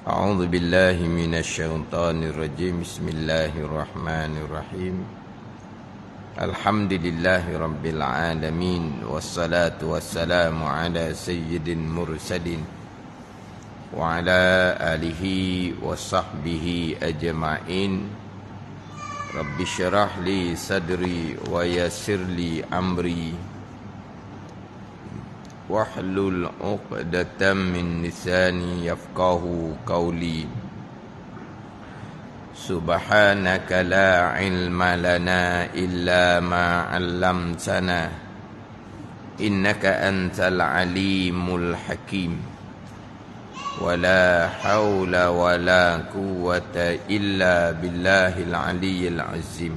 أعوذ بالله من الشيطان الرجيم بسم الله الرحمن الرحيم الحمد لله رب العالمين والصلاة والسلام على سيد المرسلين وعلى آله وصحبه أجمعين رب اشرح لي صدري ويسر لي أمري واحلل عقدة من لساني يفقه قولي سبحانك لا علم لنا إلا ما علمتنا إنك أنت العليم الحكيم ولا حول ولا قوة إلا بالله العلي العظيم.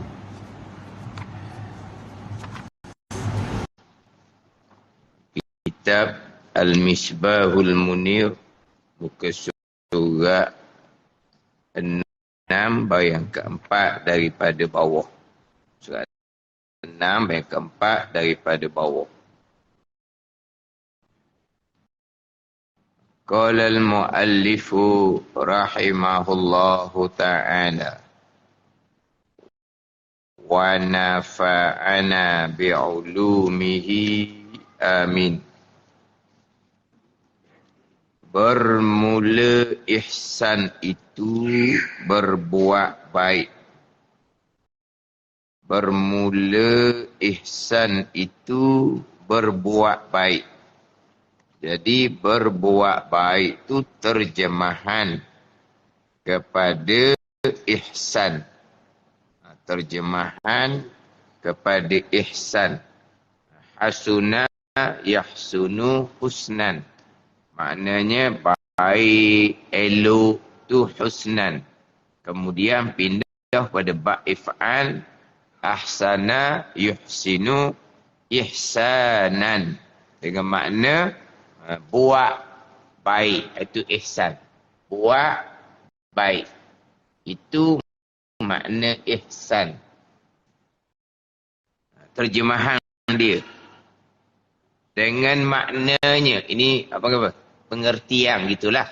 Kitab Al-Misbahul Munir, muka surat 6 bahagian keempat daripada bawah. Surat 6 bahagian keempat daripada bawah. Qala al-muallifu rahimahullahu ta'ala wa nafa'ana bi'ulumihi amin. Bermula ihsan itu berbuat baik. Bermula ihsan itu berbuat baik. Jadi berbuat baik itu terjemahan kepada ihsan. Terjemahan kepada ihsan. Hasuna yahsunu husnan. Maknanya baik, elok tu husnan. Kemudian pindah pada ba' if'al. Ahsana yuhsinu ihsanan. Dengan makna buat baik. Itu ihsan. Buat baik. Itu makna ihsan. Terjemahan dia. Dengan maknanya. Ini apa-apa? Pengertian gitulah.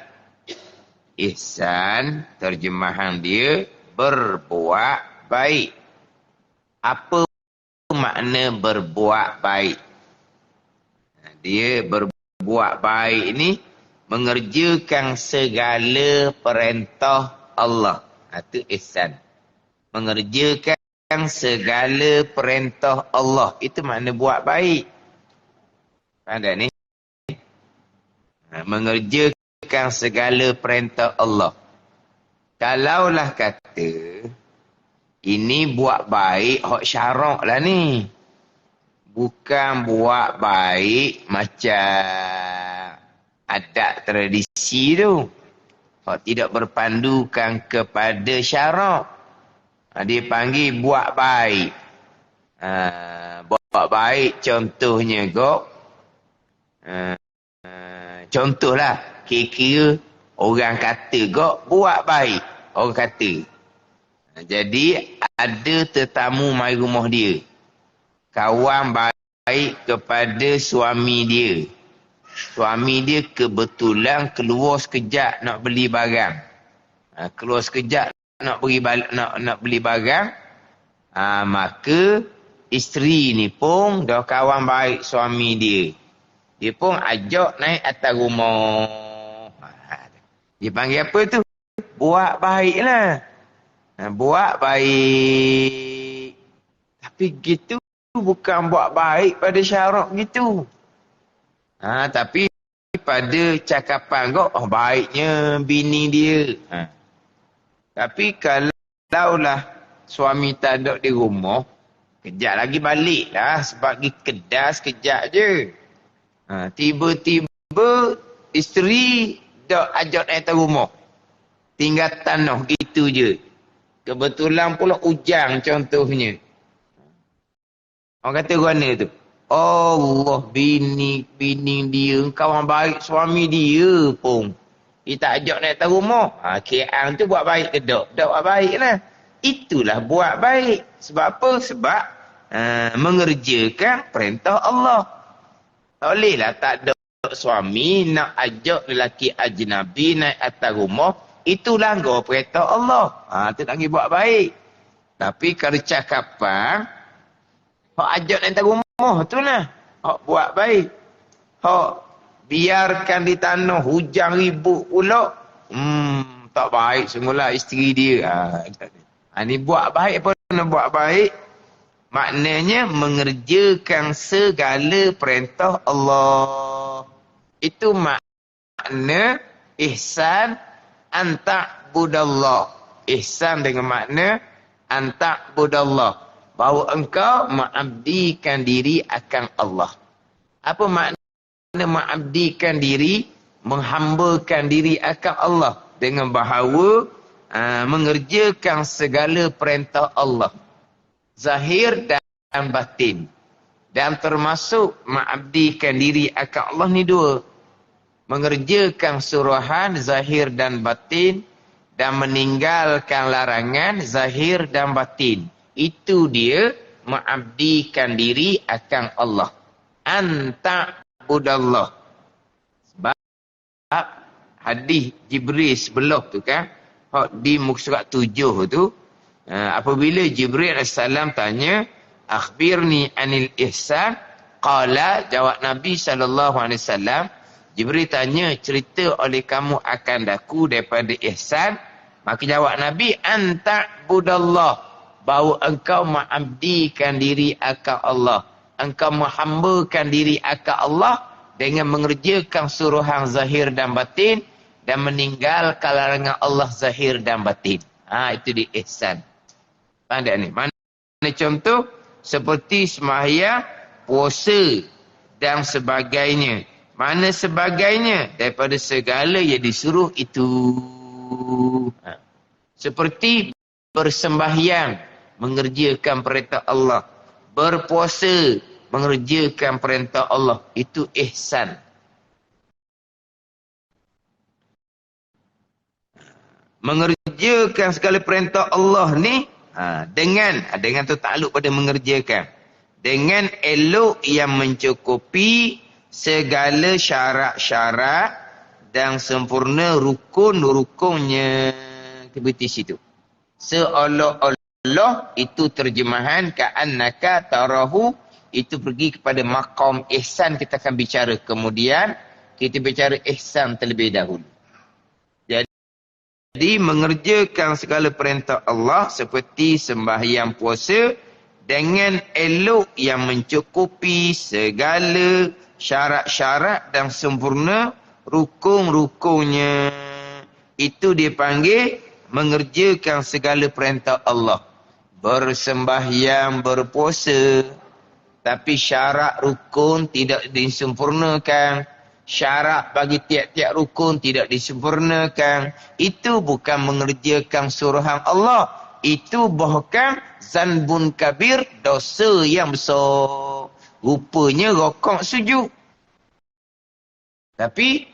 Ihsan, terjemahan dia, berbuat baik. Apa makna berbuat baik? Dia berbuat baik ini, mengerjakan segala perintah Allah. Itu ihsan. Mengerjakan segala perintah Allah. Itu makna buat baik. Faham tak ni? Mengerjakan segala perintah Allah. Kalaulah kata, ini buat baik, hak syarak lah ni. Bukan buat baik macam adat tradisi tu. Hak tidak berpandukan kepada syarak. Dia panggil buat baik. Buat baik contohnya kok. Contohlah, kira-kira orang kata kok buat baik. Orang kata. Jadi, ada tetamu mai rumah dia. Kawan baik kepada suami dia. Suami dia kebetulan keluar sekejap nak beli barang. Keluar sekejap nak beli barang. Maka, isteri ni pun dah kawan baik suami dia. Dia pun ajak naik atas rumah. Dia panggil apa tu? Buat baik lah. Buat baik. Tapi gitu bukan buat baik pada syarak gitu. Tapi pada cakapan kau, baiknya bini dia. Tapi kalaulah suami tak ada di rumah, kejap lagi balik lah. Sebab pergi kedas kejap je. Tiba-tiba isteri dah ajak naik atas rumah. Tinggal tanah gitu je. Kebetulan pula ujang contohnya. Orang kata mana tu? Allah, bini dia, kawan baik suami dia pun. Dia tak ajak naik atas rumah. Kian tu buat baik ke tak? Tak buat baik lah. Itulah buat baik. Sebab apa? Sebab mengerjakan perintah Allah. Tak bolehlah tak ada ajak suami, nak ajak lelaki ajnabi naik atas rumah, itu langgar perintah Allah. Tu tak buat baik. Tapi kalau cakapan, hak ajak naik atas rumah tu lah. Hak buat baik. Hak biarkan di tanah, hujan ribut pula. Tak baik semula isteri dia. Ni buat baik apa nak buat baik? Maknanya mengerjakan segala perintah Allah. Itu makna ihsan anta'budallah. Ihsan dengan makna anta'budallah. Bahawa engkau mengabdikan diri akan Allah. Apa makna mengabdikan diri? Menghambakan diri akan Allah. Dengan bahawa mengerjakan segala perintah Allah. Zahir dan batin. Dan termasuk mengabdikan diri akan Allah ni dua. Mengerjakan suruhan zahir dan batin. Dan meninggalkan larangan zahir dan batin. Itu dia mengabdikan diri akan Allah. Anta'budallah. Sebab hadis Jibril sebelum tu kan. Di muka surat 7 tu. Apabila Jibril AS tanya, akhbirni anil ihsan, qala, jawab Nabi SAW, Jibril tanya, cerita oleh kamu akan daku daripada ihsan. Maka jawab Nabi, anta'budallah, bahawa engkau mengabdikan diri akan Allah. Engkau menghambakan diri akan Allah dengan mengerjakan suruhan zahir dan batin dan meninggalkan larangan Allah zahir dan batin. Itu di ihsan. Pandai ni. Mana contoh? Seperti sembahyang, puasa dan sebagainya. Mana sebagainya? Daripada segala yang disuruh itu. Seperti bersembahyang, mengerjakan perintah Allah. Berpuasa, mengerjakan perintah Allah. Itu ihsan. Mengerjakan segala perintah Allah ni, dengan tu takluk pada mengerjakan. Dengan elok yang mencukupi segala syarat-syarat dan sempurna rukun-rukunnya. Seperti situ. Seolah-olah itu terjemahan ka'annaka tarahu, itu pergi kepada maqam ihsan kita akan bicara. Kemudian kita bicara ihsan terlebih dahulu. Jadi mengerjakan segala perintah Allah seperti sembahyang puasa dengan elok yang mencukupi segala syarat-syarat dan sempurna rukun-rukunnya. Itu dipanggil mengerjakan segala perintah Allah. Bersembahyang, berpuasa, tapi syarat rukun tidak disempurnakan. Syarat bagi tiap-tiap rukun tidak disempurnakan. Itu bukan mengerjakan suruhan Allah. Itu bahkan zanbun kabir, dosa yang besar. Rupanya rokok sujud. Tapi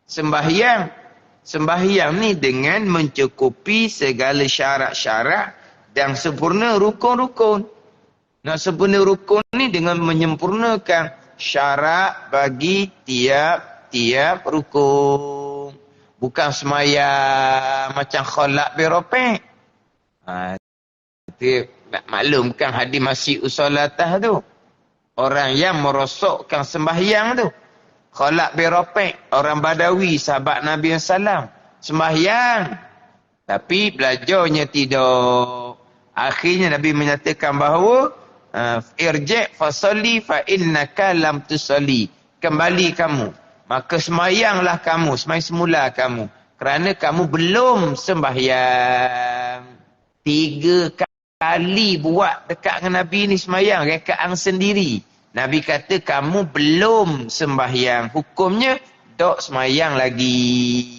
sembahyang ni dengan mencukupi segala syarat-syarat dan sempurna rukun-rukun. Nak sempurna rukun ni dengan menyempurnakan syarat bagi tiap-tiap rukun. Bukan semayang macam kholak beropek. Nak maklumkan hadis masih usolatah tu. Orang yang merosokkan sembahyang tu. Kholak beropek. Orang Badawi, sahabat Nabi SAW. Sembahyang. Tapi belajarnya tidak. Akhirnya Nabi menyatakan bahawa irji' fasalli fa innaka lam tusalli. Kembali kamu. Maka semayanglah kamu. Semayang semula kamu. Kerana kamu belum sembahyang. 3 kali buat dekat dengan Nabi ni semayang. Rekaan sendiri. Nabi kata kamu belum sembahyang. Hukumnya dok semayang lagi.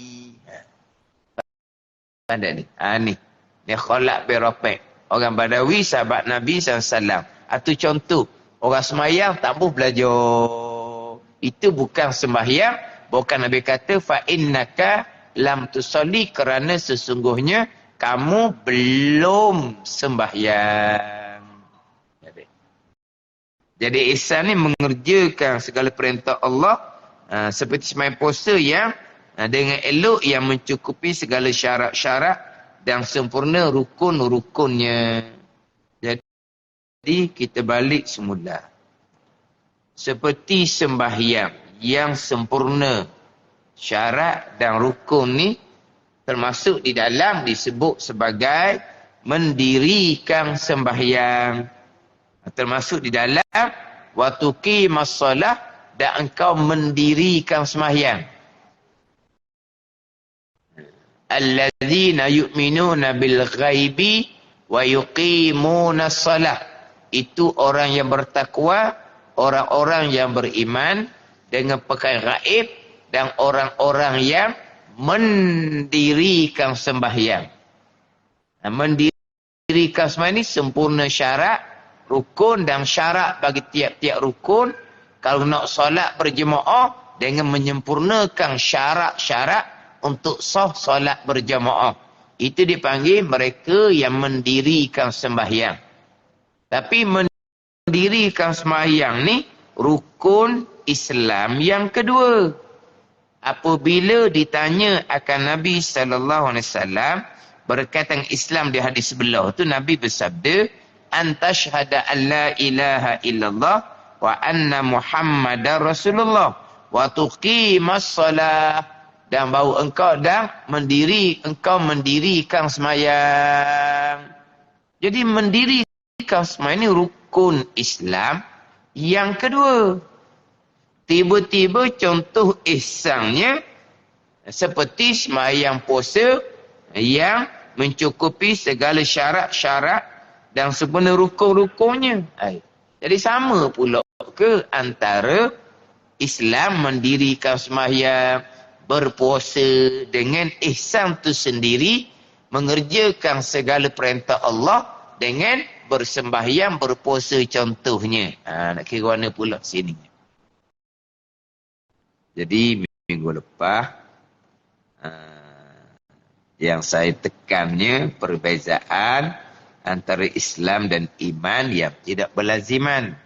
Ada ni. Ni. Ni kholak beropek. Orang Badawi sahabat Nabi SAW. Itu contoh. Orang semayang tak boleh belajar. Itu bukan sembahyang. Bukan Nabi kata fa innaka lam tusalli, kerana sesungguhnya kamu belum sembahyang. Jadi ihsan ni mengerjakan segala perintah Allah Seperti sembahyang puasa yang dengan elok yang mencukupi segala syarat-syarat dan sempurna rukun-rukunnya. Jadi kita balik semula. Seperti sembahyang yang sempurna, syarat dan rukun ni termasuk di dalam disebut sebagai mendirikan sembahyang. Termasuk di dalam wa tuqimas solah dan engkau mendirikan sembahyang. Alladzina yu'minuna bil ghaibi wa yuqimuna shalah. Itu orang yang bertakwa, orang-orang yang beriman dengan perkara gaib dan orang-orang yang mendirikan sembahyang. Mendirikan sembahyang ini sempurna syarat, rukun dan syarat bagi tiap-tiap rukun. Kalau nak solat berjemaah dengan menyempurnakan syarat-syarat untuk sah solat berjamaah. Itu dipanggil mereka yang mendirikan sembahyang. Tapi mendirikan sembahyang ni rukun Islam yang kedua. Apabila ditanya akan Nabi SAW berkaitan Islam di hadis sebelah tu, Nabi bersabda, antashhada an la ilaha illallah wa anna Muhammadar Rasulullah wa tuqimas salah. Dan bahawa engkau mendirikan sembahyang. Jadi mendirikan sembahyang ini rukun Islam yang kedua. Tiba-tiba contoh ihsannya seperti sembahyang puasa yang mencukupi segala syarat-syarat dan sebenarnya rukun-rukunnya. Jadi sama pula ke antara Islam mendirikan sembahyang, berpuasa dengan ihsan tu sendiri, mengerjakan segala perintah Allah dengan bersembahyang, berpuasa contohnya. Nak kira mana pula sini. Jadi minggu lepas yang saya tekannya perbezaan antara Islam dan iman yang tidak berlaziman.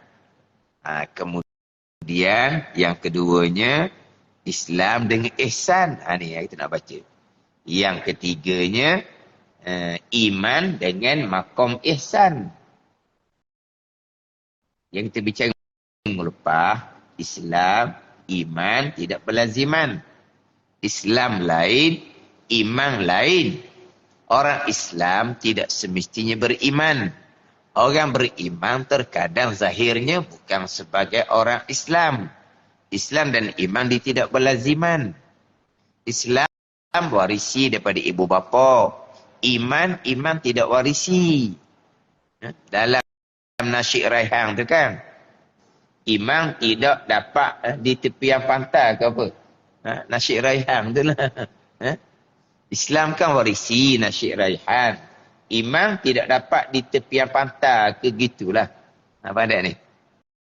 Kemudian yang keduanya Islam dengan ihsan. Ni yang kita nak baca. Yang ketiganya iman dengan maqam ihsan. Yang kita bicara minggu lepas, Islam, iman tidak berlaziman. Islam lain, iman lain. Orang Islam tidak semestinya beriman. Orang beriman terkadang zahirnya bukan sebagai orang Islam. Islam dan iman dia tidak berlaziman. Islam warisi daripada ibu bapa. Iman tidak warisi. Dalam nasyid Raihan tu kan, iman tidak dapat di tepian pantai ke apa. Nasyid Raihan tu lah. Islam kan warisi nasyid Raihan. Iman tidak dapat di tepian pantai ke gitulah. Pandai ni.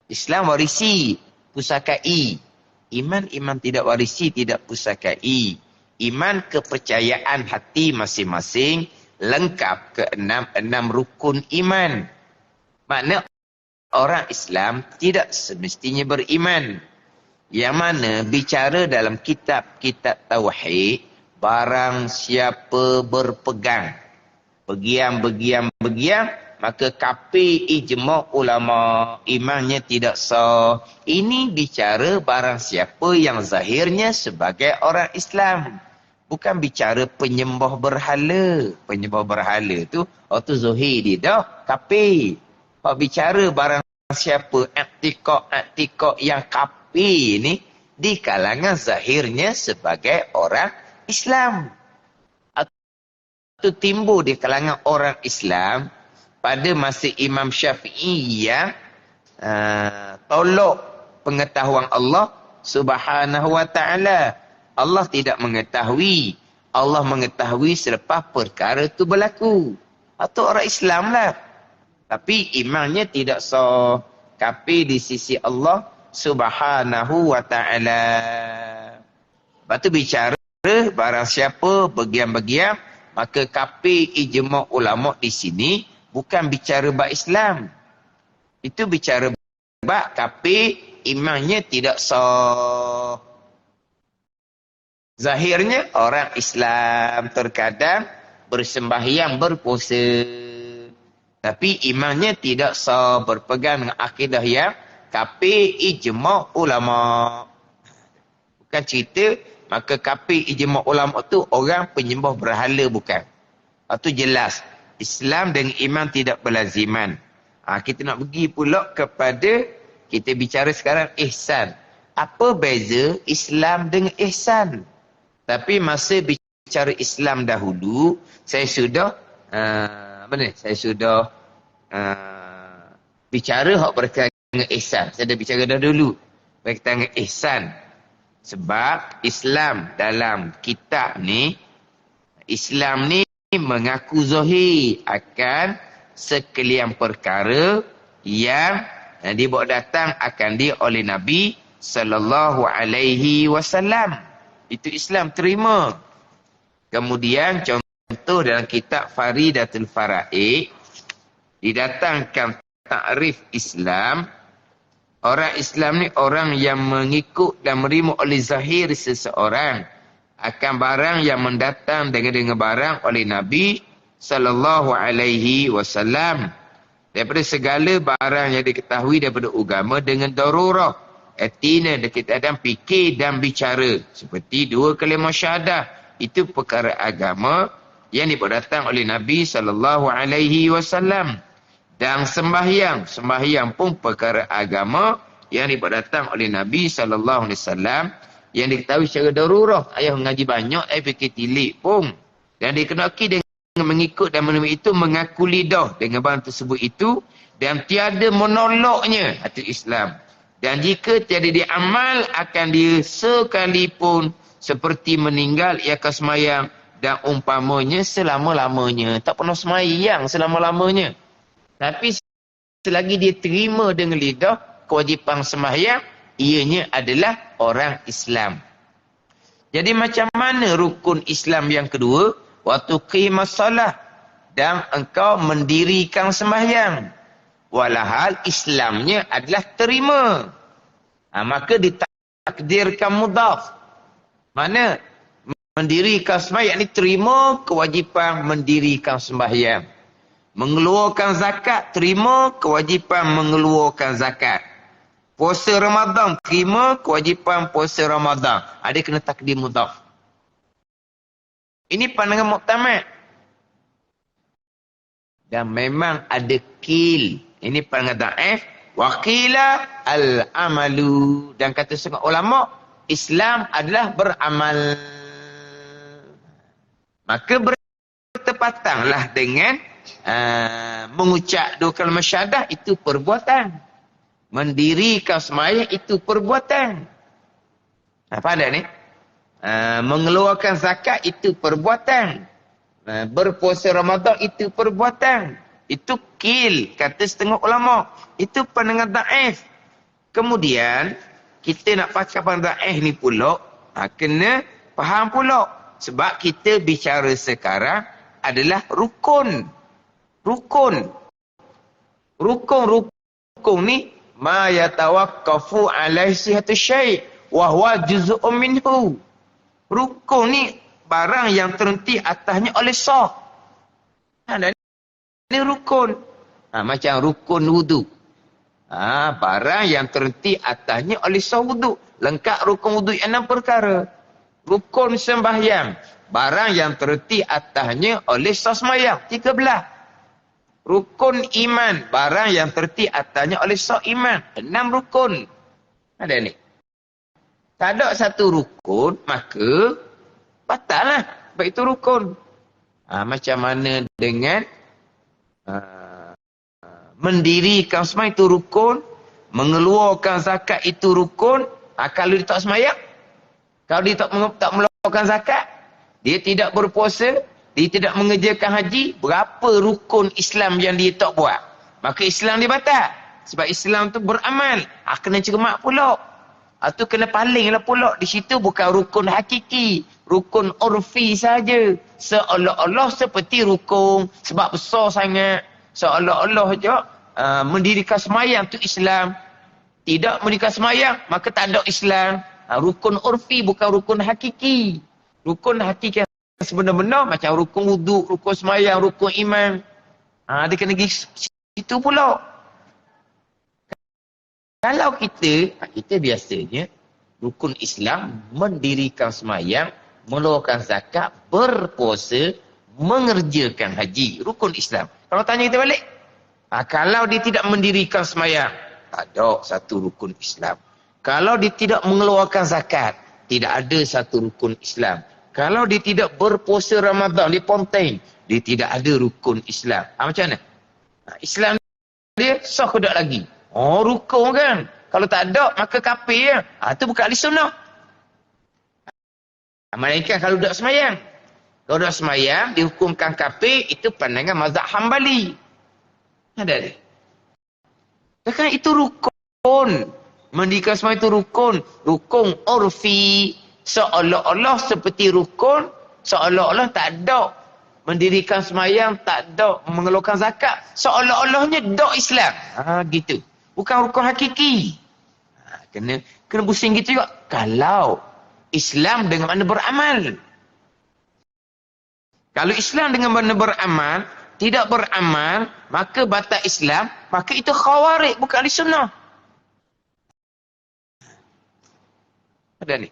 Islam warisi pusakai. Iman tidak warisi, tidak pusakai. Iman kepercayaan hati masing-masing, lengkap ke enam rukun iman. Makna orang Islam tidak semestinya beriman. Yang mana bicara dalam kitab-kitab tauhid, barang siapa berpegang begiang, maka kafir ijma' ulama, imannya tidak sah. Ini bicara barang siapa yang zahirnya sebagai orang Islam. Bukan bicara penyembah berhala. Penyembah berhala tu, tu zuhir dia dah, kafir. Kalau bicara barang siapa aktikok yang kafir ni, di kalangan zahirnya sebagai orang Islam. Itu timbul di kalangan orang Islam pada masa Imam Syafi'i yang tolak pengetahuan Allah Subhanahu wa ta'ala. Allah tidak mengetahui. Allah mengetahui selepas perkara itu berlaku. Atau orang Islam lah. Tapi imannya tidak sah. Kafir di sisi Allah Subhanahu wa ta'ala. Lepas tu bicara barang siapa bagian-bagian, maka kafir ijma' ulama' di sini bukan bicara bab Islam. Itu bicara bab kafir imannya tidak sah. Zahirnya orang Islam terkadang bersembahyang, berpuasa. Tapi imannya tidak sah, berpegang dengan akidah yang kafir ijma' ulama. Bukan cerita, maka kafir ijma' ulama tu orang penyembah berhala bukan. Itu jelas. Islam dengan iman tidak berlaziman. Kita nak pergi pula kepada, kita bicara sekarang ihsan. Apa beza Islam dengan ihsan? Tapi masa bicara Islam dahulu, saya sudah bicara hak berkaitan dengan ihsan. Saya dah bicara dah dulu berkaitan dengan ihsan. Sebab Islam dalam kitab ni, Islam ni mengaku zahir akan sekalian perkara yang dibawa datang akan dia oleh Nabi sallallahu alaihi wasallam. Itu Islam terima. Kemudian contoh dalam kitab Faridatul Faraid didatangkan takrif Islam. Orang Islam ni orang yang mengikut dan menerima oleh zahir seseorang akan barang yang mendatang dengan barang oleh Nabi sallallahu alaihi wasallam daripada segala barang yang diketahui daripada agama dengan darurah. Artinya kita ada fikir dan bicara seperti dua kalimah syahadah, itu perkara agama yang dibawa datang oleh Nabi sallallahu alaihi wasallam. Dan sembahyang pun perkara agama yang dibawa datang oleh Nabi sallallahu alaihi wasallam yang diketahui secara darurah. Ayah mengaji banyak, fikir tilik pun. Dan dikenaki dengan mengikut dan menerima itu, mengaku lidah dengan barang tersebut itu dan tiada menolaknya, itu Islam. Dan jika tiada diamal akan dia sekalipun seperti meninggal ia akan semayang dan umpamanya selama-lamanya. Tak pernah semayang selama-lamanya. Tapi selagi dia terima dengan lidah kewajipan semayang, ianya adalah orang Islam. Jadi macam mana rukun Islam yang kedua? Waktu qimah salah dan engkau mendirikan sembahyang. Walahal Islamnya adalah terima. Maka ditakdirkan mudhaf. Mana? Mendirikan sembahyang ni terima kewajipan mendirikan sembahyang. Mengeluarkan zakat, terima kewajipan mengeluarkan zakat. Puasa Ramadan, terima kewajipan puasa Ramadan. Ada kena takdir mudhaf. Ini pandangan muktamad. Dan memang ada kil. Ini pandangan da'if. Waqila al-amalu. Dan kata setengah ulama, Islam adalah beramal. Maka bertepatanglah dengan mengucap dua kalimah syahadah, itu perbuatan. Mendirikan sembahyang itu perbuatan. Apa ada ni? Mengeluarkan zakat itu perbuatan. Berpuasa Ramadan itu perbuatan. Itu kil, kata setengah ulama. Itu pandangan da'if. Kemudian, kita nak pakai pandangan da'if ni pula, kena faham pula. Sebab kita bicara sekarang adalah rukun. Rukun ni, ma yatawaqqafu alaihi sihhatu syai' wa huwa juz'un minhu. Rukun ni barang yang terhenti atasnya oleh sah. Dan ini rukun. Macam rukun wudu. Barang yang terhenti atasnya oleh sah wudu. Lengkap rukun wudu 6 perkara. Rukun sembahyang. Barang yang terhenti atasnya oleh sah sembahyang. 13. Rukun iman. Barang yang terhenti atasnya oleh sah iman. 6 rukun. Ada ni. Tak ada satu rukun, maka batal lah. Sebab itu rukun. Macam mana dengan mendirikan sembahyang itu rukun, mengeluarkan zakat itu rukun. Kalau dia tak sembahyang, kalau dia tak mengeluarkan zakat, dia tidak berpuasa, dia tidak mengerjakan haji, berapa rukun Islam yang dia tak buat? Maka Islam dia batal. Sebab Islam tu beramal. Kena cermat pula. Itu kena palinglah pula. Di situ bukan rukun hakiki. Rukun urfi saja. Seolah-olah seperti rukun. Sebab besar sangat. Seolah-olah je mendirikan semayang tu Islam. Tidak mendirikan semayang, maka tak ada Islam. rukun urfi bukan rukun hakiki. Rukun hakiki yang sebenar-benar macam rukun wuduk, rukun semayang, rukun iman. Dia kena pergi situ pula. Kalau kita biasanya rukun Islam mendirikan semayang, mengeluarkan zakat, berpuasa, mengerjakan haji. Rukun Islam. Kalau tanya kita balik, kalau dia tidak mendirikan semayang, tak ada satu rukun Islam. Kalau dia tidak mengeluarkan zakat, tidak ada satu rukun Islam. Kalau dia tidak berpuasa Ramadan di Ponteng, dia tidak ada rukun Islam. Macam mana? Islam dia sah ke tak lagi? Rukun kan? Kalau tak ada, maka kafir ya. Itu bukan ahli sunnah. Melainkan kalau tak semayang. Kalau tak semayang, dihukumkan kafir, itu pandangan mazhab Hambali. Ada ni. Kan itu rukun. Mendirikan semayang itu rukun. Rukun urfi. Seolah-olah seperti rukun, seolah-olah tak ada. Mendirikan semayang, tak ada. Mengeluarkan zakat, seolah-olahnya tak Islam. Gitu. Bukan rukun hakiki. Kena pusing gitu juga. Kalau Islam dengan makna beramal. Kalau Islam dengan makna beramal, tidak beramal, maka batal Islam, maka itu khawarij, bukan ahli sunnah. Ada ni.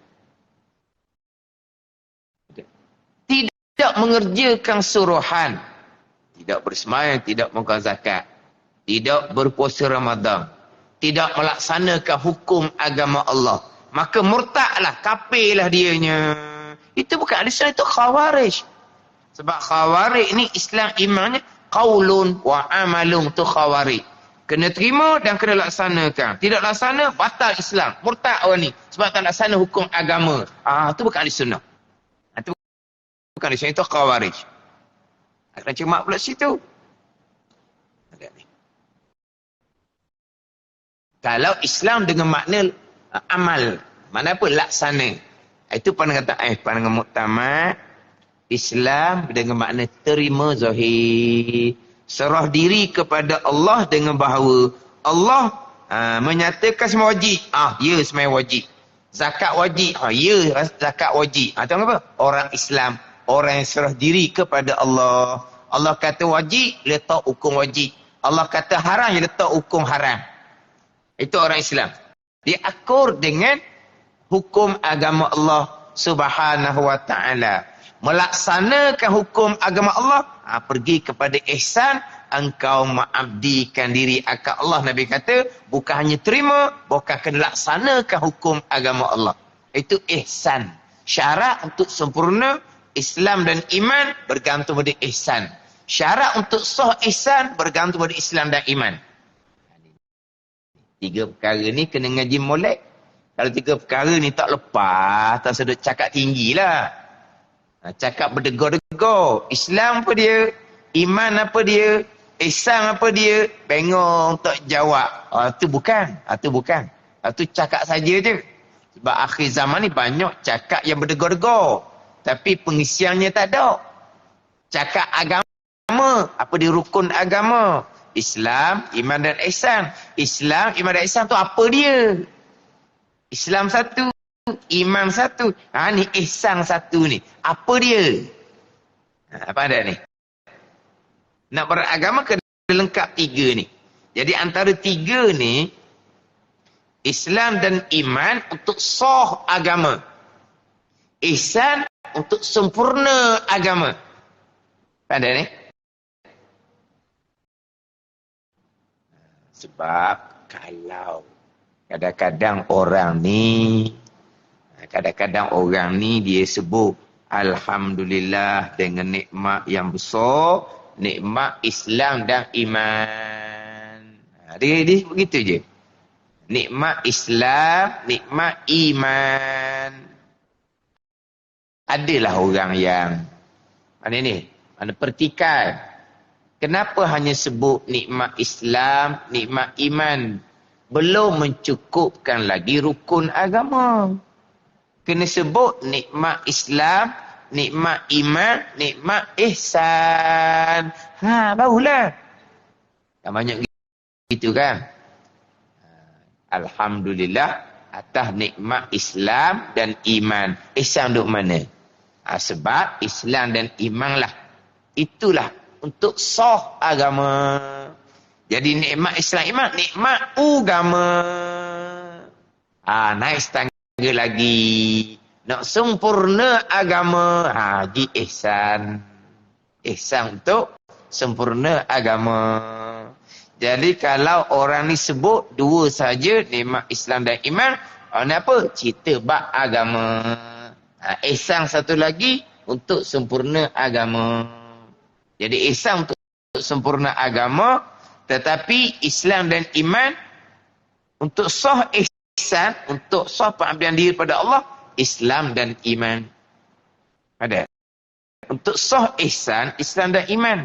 Tidak mengerjakan suruhan. Tidak bersemayang, tidak mengeluarkan zakat. Tidak berpuasa Ramadan. Tidak melaksanakan hukum agama Allah. Maka murtadlah, kafirlah dianya. Itu bukan ahli sunnah, itu khawarij. Sebab khawarij ni Islam imannya qaulun wa amalun, tu khawarij. Kena terima dan kena laksanakan. Tidak laksana, batal Islam. Murtad orang ni. Sebab tak laksana hukum agama. Itu bukan ahli sunnah. Itu bukan ahli sunnah, itu khawarij. Kena cermat pula situ. Kalau Islam dengan makna amal, mana apa laksana. Itu pandangan muktamad. Islam dengan makna terima zahir. Serah diri kepada Allah dengan bahawa Allah menyatakan semua wajib. Ya, semua wajib. Zakat wajib. Ya, zakat wajib. Tahu apa? Orang Islam, orang yang serah diri kepada Allah. Allah kata wajib, letak hukum wajib. Allah kata haram, dia letak hukum haram. Itu orang Islam. Dia akur dengan hukum agama Allah Subhanahu wa ta'ala. Melaksanakan hukum agama Allah, pergi kepada ihsan, engkau mengabdikan diri akan Allah. Nabi kata, bukan hanya terima, bukan kena laksanakan hukum agama Allah. Itu ihsan. Syarat untuk sempurna Islam dan iman bergantung pada ihsan. Syarat untuk sah ihsan bergantung pada Islam dan iman. 3 perkara ni kena ngaji molek. Kalau 3 perkara ni tak lepas, tak sedut cakap tinggi lah. Cakap berdegor-degor. Islam apa dia? Iman apa dia? Ihsan apa dia? Bengong, tak jawab. Itu bukan. Itu bukan. Itu cakap saja je. Sebab akhir zaman ni banyak cakap yang berdegor-degor. Tapi pengisiannya tak ada. Cakap agama. Apa dia rukun agama? Islam, iman dan ihsan. Islam, iman dan ihsan tu apa dia? Islam satu, iman satu. Ni ihsan satu ni. Apa dia? Apa ada ni? Nak beragama kena lengkap 3 ni. Jadi antara 3 ni, Islam dan iman untuk sah agama. Ihsan untuk sempurna agama. Ada ni? Sebab kalau kadang-kadang orang ni dia sebut alhamdulillah dengan nikmat yang besar, nikmat Islam dan iman. Dia begitu je. Nikmat Islam, nikmat iman. Adalah orang yang mana pertikaian. Kenapa hanya sebut nikmat Islam, nikmat iman? Belum mencukupkan lagi rukun agama. Kena sebut nikmat Islam, nikmat iman, nikmat ihsan. Barulah. Banyak gitu kan? Alhamdulillah, atas nikmat Islam dan iman. Ihsan duk mana? Sebab Islam dan iman lah. Itulah untuk sah agama. Jadi nikmat Islam iman, nikmat agama. Naik setangga lagi. Nak sempurna agama. Di ihsan. Ihsan untuk sempurna agama. Jadi kalau orang ni sebut dua saja, nikmat Islam dan iman, ni apa? Cerita bab agama. Ihsan satu lagi untuk sempurna agama. Jadi ihsan untuk sempurna agama, tetapi Islam dan iman untuk sah ihsan, untuk sah pengabdian diri pada Allah, Islam dan iman. Ada. Untuk sah ihsan, Islam dan iman.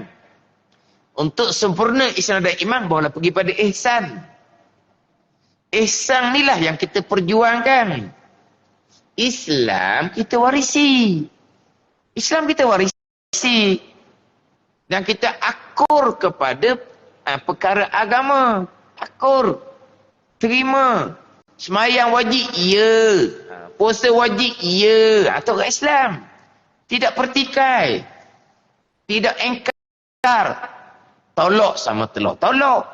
Untuk sempurna Islam dan iman, barulah pergi pada ihsan. Ihsan inilah yang kita perjuangkan. Islam kita warisi. Islam kita warisi. Dan kita akur kepada perkara agama. Akur. Terima. Semayang wajib, ya. Puasa wajib, ya. Atau orang Islam. Tidak pertikai. Tidak engkar. Tolak sama telak. Tolak.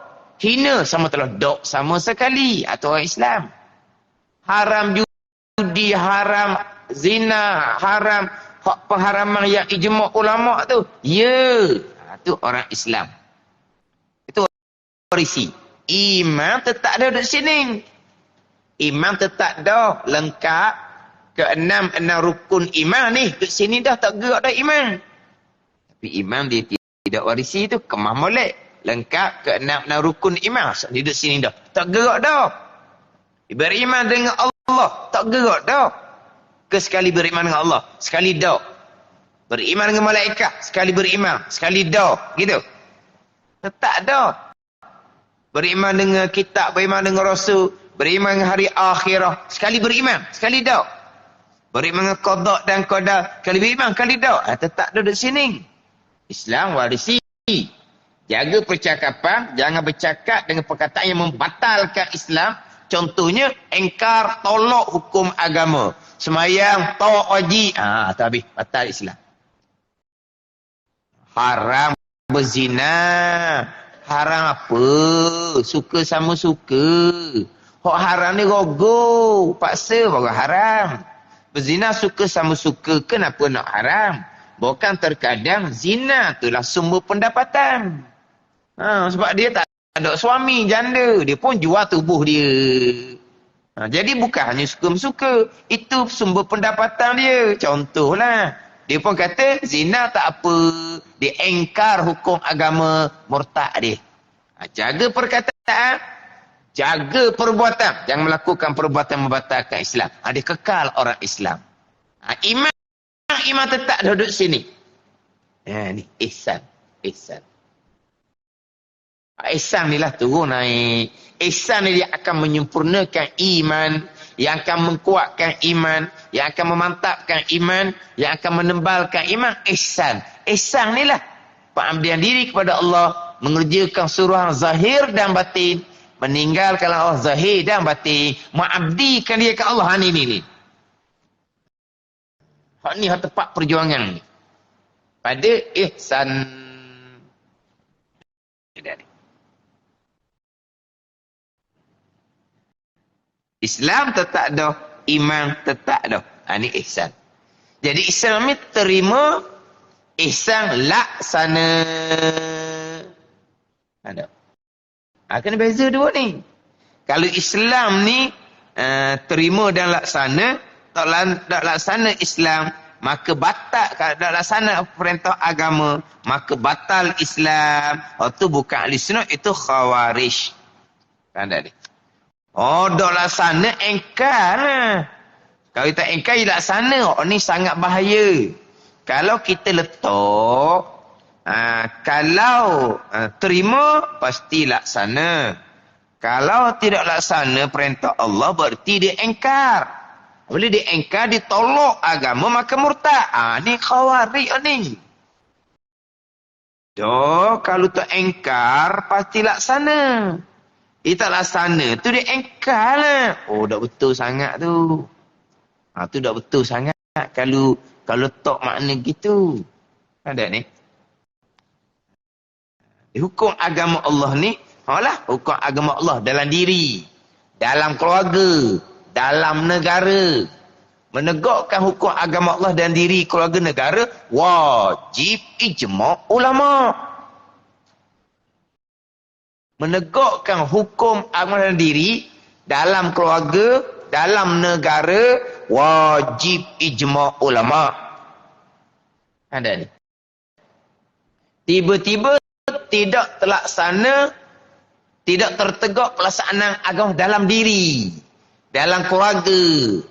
Hina sama telak. Dok sama sekali. Atau orang Islam. Haram judi, haram zina, haram pengharaman yang ijma' ulama' tu. Ya. Itu orang Islam. Itu warisi. Imam tetap ada di sini. Imam tetap dah lengkap. Enam rukun iman ni. Di sini dah tak gerak dah iman. Tapi imam dia tidak warisi tu. Kemah molek. Lengkap enam rukun iman. Dia di sini dah. Tak gerak dah. Beriman dengan Allah. Tak gerak dah. Sekali beriman dengan Allah. Sekali dah. Beriman dengan malaikat. Sekali beriman. Sekali dah. Gitu. Tetap dah. Beriman dengan kitab. Beriman dengan rasul. Beriman dengan hari akhirah. Sekali beriman. Sekali dah. Beriman dengan qada dan qadar. Sekali beriman. Sekali dah. Tetap dah di sini. Islam warisi. Jaga percakapan. Jangan bercakap dengan perkataan yang membatalkan Islam. Contohnya, engkar, tolak hukum agama. Semayang, tak wajib. Tak habis. Batal Islam. Haram berzina. Haram apa? Suka sama suka. Hak haram ni rogo. Paksa baru haram. Berzina suka sama suka. Kenapa nak haram? Bukan terkadang zina itulah sumber pendapatan. Sebab dia tak ada suami, janda. Dia pun jual tubuh dia. Jadi bukan hanya suka-suka. Itu sumber pendapatan dia. Contohlah. Dia pun kata zina tak apa. Dia engkar hukum agama, murtad dia. Jaga perkataan. Jaga perbuatan. Jangan melakukan perbuatan membatalkan Islam. Dia kekal orang Islam. Iman tetap duduk sini. Ni ihsan. Ihsan. Ihsan ni lah turun naik. Ihsan ni dia akan menyempurnakan iman. Yang akan menguatkan iman. Yang akan memantapkan iman. Yang akan menembalkan iman. Ihsan. Ihsan ni lah pengabdian diri kepada Allah. Mengerjakan suruhan zahir dan batin. Meninggalkan Allah zahir dan batin. Mengabdikan dia ke Allah. Ni. Hak ni hak tepat perjuangan ni. Pada ihsan. Islam tetap dah. Iman tetap dah. Ini ihsan. Jadi Islam ni terima. Ihsan laksana. Ada. Kena beza dua ni. Kalau Islam ni terima dan laksana. Tak laksana Islam. Maka batal. Kalau tak laksana perintah agama. Maka batal Islam. Itu bukan ahli sunnah. Itu khawarij. Tanda ni. Tak laksana, engkar lah. Kalau kita engkar, laksana. Ni sangat bahaya. Kalau kita letak, kalau terima, pasti laksana. Kalau tidak laksana perintah Allah, berarti dia engkar. Bila dia engkar, ditolak agama, maka murtad. Ni khawarij ni. Kalau tak engkar, pasti laksana. Dia tak laksana. Tu dia engkar lah. Oh, dah betul sangat tu. Tu dah betul sangat. Kalau tok makna gitu. Ada ni. Hukum agama Allah ni, hukum agama Allah dalam diri, dalam keluarga, dalam negara. Menegakkan hukum agama Allah dalam diri, keluarga, negara, wajib ijma' ulama'. Menegakkan hukum agama dalam diri, dalam keluarga, dalam negara, wajib ijma' ulama'. Ada ni. Tiba-tiba tidak terlaksana, tidak tertegak pelaksanaan agama dalam diri, dalam keluarga,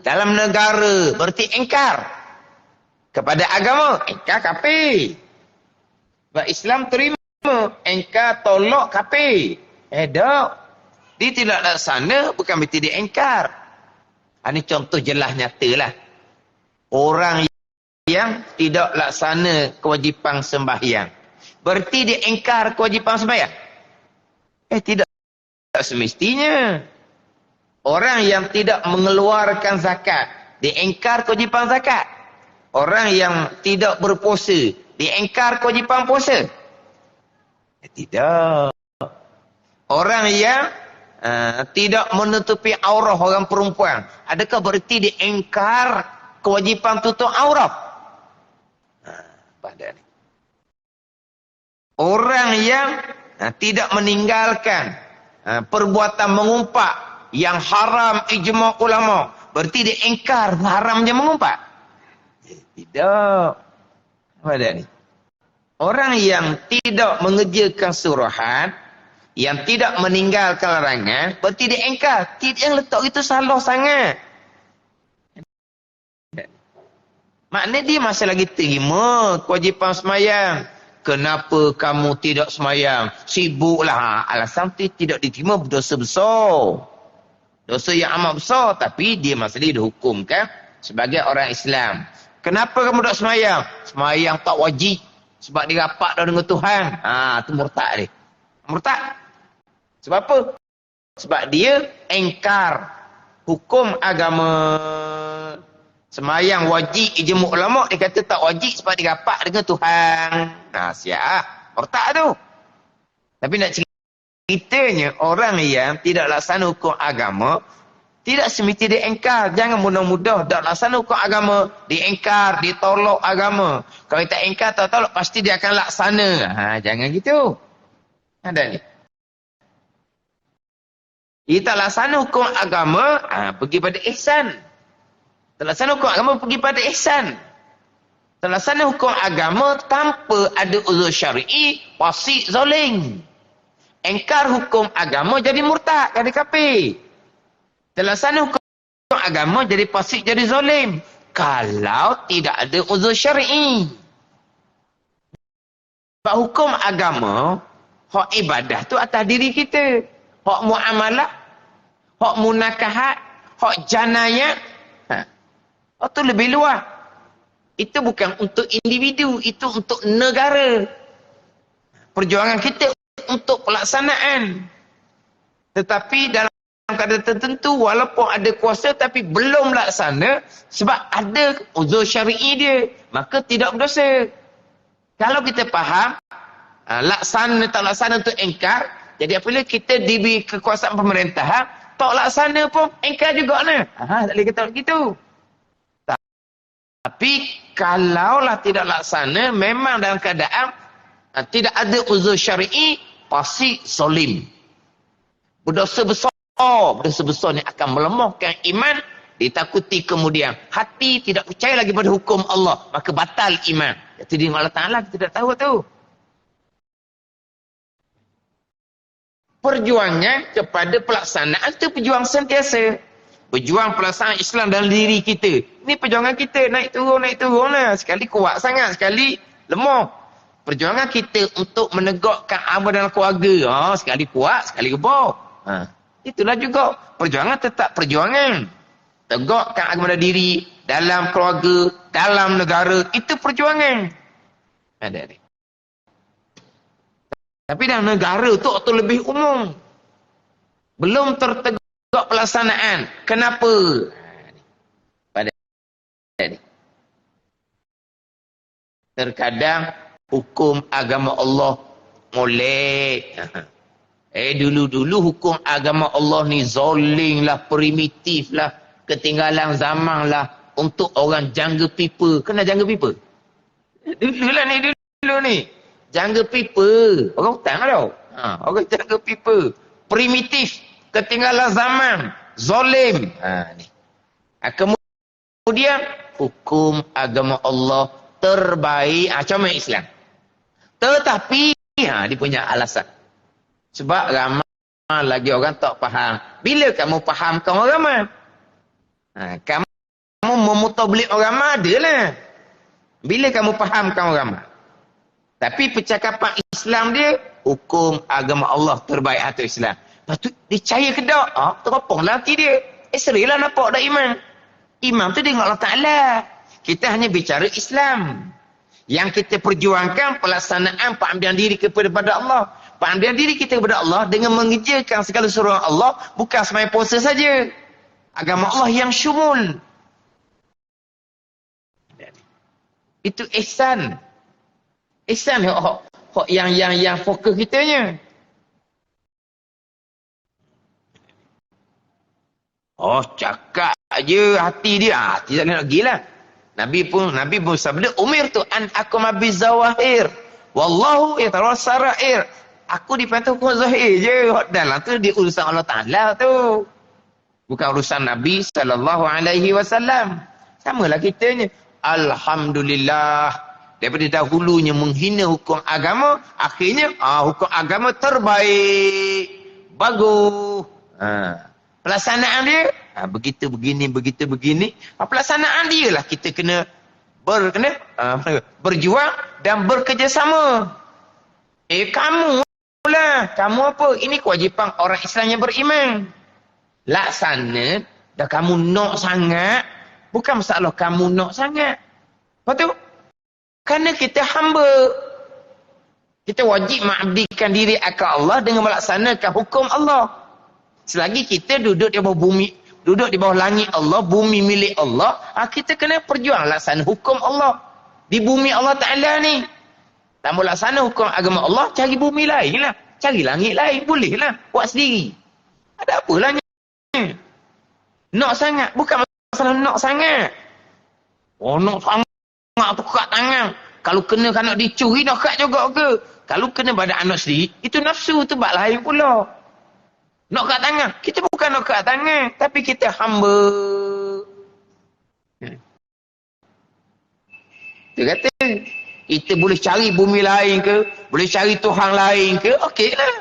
dalam negara, berarti engkar kepada agama, engkar kafir. Sebab Islam terima, engkar tolak kafir. Tak. Dia tidak laksana, bukan berarti dia engkar. Ini contoh jelas nyata lah. Orang yang tidak laksana kewajipan sembahyang, berarti dia engkar kewajipan sembahyang? Tidak. Tak semestinya. Orang yang tidak mengeluarkan zakat, dia engkar kewajipan zakat. Orang yang tidak berpuasa, dia engkar kewajipan puasa? Tidak. Orang yang tidak menutupi aurah orang perempuan, adakah berarti dia engkar kewajipan tutup aurah? Pada ni. Orang yang tidak meninggalkan perbuatan mengumpat yang haram ijma' ulama', berarti dia engkar haramnya mengumpat? Tidak. Apa dia ni? Orang yang tidak mengerjakan suruhan, yang tidak meninggalkan larangan, berarti dia engkar. Yang letak itu salah sangat. Maknanya dia masih lagi terima kewajipan semayang. Kenapa kamu tidak semayang? Sibuklah. Alasan itu tidak diterima, berdosa besar. Dosa yang amat besar. Tapi dia masih dihukumkan sebagai orang Islam. Kenapa kamu tak semayang? Semayang tak wajib. Sebab dia rapat dah dengan Tuhan. Itu murtad dia. Murtad. Sebab apa? Sebab dia engkar hukum agama. Semayang wajib ijma' ulama', dia kata tak wajib sebab dia rapat dengan Tuhan. Siap. Murtad tu. Tapi nak ceritanya, orang yang tidak laksana hukum agama, tidak semesti dia engkar. Jangan mudah-mudah tak laksana hukum agama, dia engkar, dia tolak agama. Kalau tak engkar, tak tolak, pasti dia akan laksana. Jangan gitu. Ada ni. Dia tak laksana hukum agama, pergi pada ihsan. Terlaksana hukum agama pergi pada ihsan. Terlaksana hukum agama tanpa ada uzur syar'i, fasik, zalim. Engkar hukum agama jadi murtad, jadi kafir. Terlaksana hukum agama jadi fasik, jadi zalim. Kalau tidak ada uzur syar'i. Sebab hukum agama, hak ibadah tu atas diri kita. Hak muamalah, hak munakahat, hak janayat, itu lebih luas. Itu bukan untuk individu, itu untuk negara. Perjuangan kita untuk pelaksanaan. Tetapi dalam keadaan tertentu, walaupun ada kuasa tapi belum laksana, sebab ada uzur syar'i dia, maka tidak berdosa. Kalau kita faham, laksana tak laksana untuk engkar, jadi apabila kita diberi kekuasaan pemerintahan, tak laksana pun engkar juga lah. Tak boleh kata begitu. Tapi kalaulah tidak laksana, memang dalam keadaan tidak ada uzur syar'i, fasik, zalim. Berdosa besar. Berdosa besar ni akan melemahkan iman, ditakuti kemudian hati tidak percaya lagi pada hukum Allah, maka batal iman. Itu di Allah Ta'ala, kita tidak tahu tu. Perjuangan kepada pelaksanaan itu perjuangan sentiasa. Berjuang pelaksanaan Islam dalam diri kita. Ini perjuangan kita. Naik turun lah. Sekali kuat sangat, sekali lemah. Perjuangan kita untuk menegakkan amal dalam keluarga. Sekali kuat, sekali gebok. Itulah juga. Perjuangan tetap perjuangan. Tegakkan agama dalam diri, dalam keluarga, dalam negara. Itu perjuangan. Ada. Tapi dalam negara tu lebih umum. Belum tertegak pelaksanaan. Kenapa? Pada ni. Terkadang hukum agama Allah molek. Dulu-dulu hukum agama Allah ni zoling lah, primitif lah, ketinggalan zaman lah untuk orang jungle people. Kenal jungle people? Dulu lah ni, dulu ni. Jungle people. Orang hutan lah tau. Orang jungle people. Primitif. Ketinggalan zaman. Zolim. Ni. Kemudian, hukum agama Allah terbaik. Macam Islam. Tetapi, dia punya alasan. Sebab ramai lagi orang tak faham. Bila kamu fahamkan orang ramai? Kamu memutablik orang ramai adalah. Bila kamu fahamkan orang ramai. Tapi percakapan Islam dia, hukum agama Allah terbaik atau Islam. Lepas tu, dia percaya ke tak? Teropong lah hati dia. Serilah nampak dah iman. Iman tu dengan Allah Ta'ala. Kita hanya bicara Islam. Yang kita perjuangkan pelaksanaan pengambilan diri kepada Allah. Pengambilan diri kita kepada Allah dengan mengerjakan segala suruhan Allah. Bukan semaya puasa saja. Agama Allah yang syumul. Itu ihsan. Ihsan yang fokus kitanya. Cakap je hati dia. Hati tak nak pergi lah. Nabi pun sabda, umir tu an aku mabi zawahir. Wallahu yatawa sarair. Aku dipantau hukum zahir je. Dalam tu dia urusan Allah Ta'ala tu. Bukan urusan Nabi SAW. Samalah kitanya. Alhamdulillah. Daripada dahulunya menghina hukum agama, akhirnya hukum agama terbaik. Bagus. Pelaksanaan dia, begitu begini. Pelaksanaan dia lah kita kena berjuang dan bekerjasama. Kamu lah. Kamu apa? Ini kewajipan orang Islam yang beriman. Laksana, dah kamu nak sangat, bukan masalah kamu nak sangat. Lepas tu, kerana kita hamba. Kita wajib mengabdikan diri akan Allah dengan melaksanakan hukum Allah. Selagi kita duduk di bawah bumi, duduk di bawah langit Allah, bumi milik Allah, kita kena perjuang laksana hukum Allah. Di bumi Allah Ta'ala ni. Tak mau laksana hukum agama Allah, cari bumi lain lah. Cari langit lain, boleh lah. Buat sendiri. Ada apalah ni? Nak sangat. Bukan masalah nak sangat. Nak sangat tu kat tangan. Kalau kena nak dicuri, nak kat juga ke? Kalau kena badan anak sendiri, itu nafsu tu bak lain pula. Nak kat tangan. Kita bukan nak kat tangan. Tapi kita hamba. Dia kata, kita boleh cari bumi lain ke? Boleh cari Tuhan lain ke? Okey lah.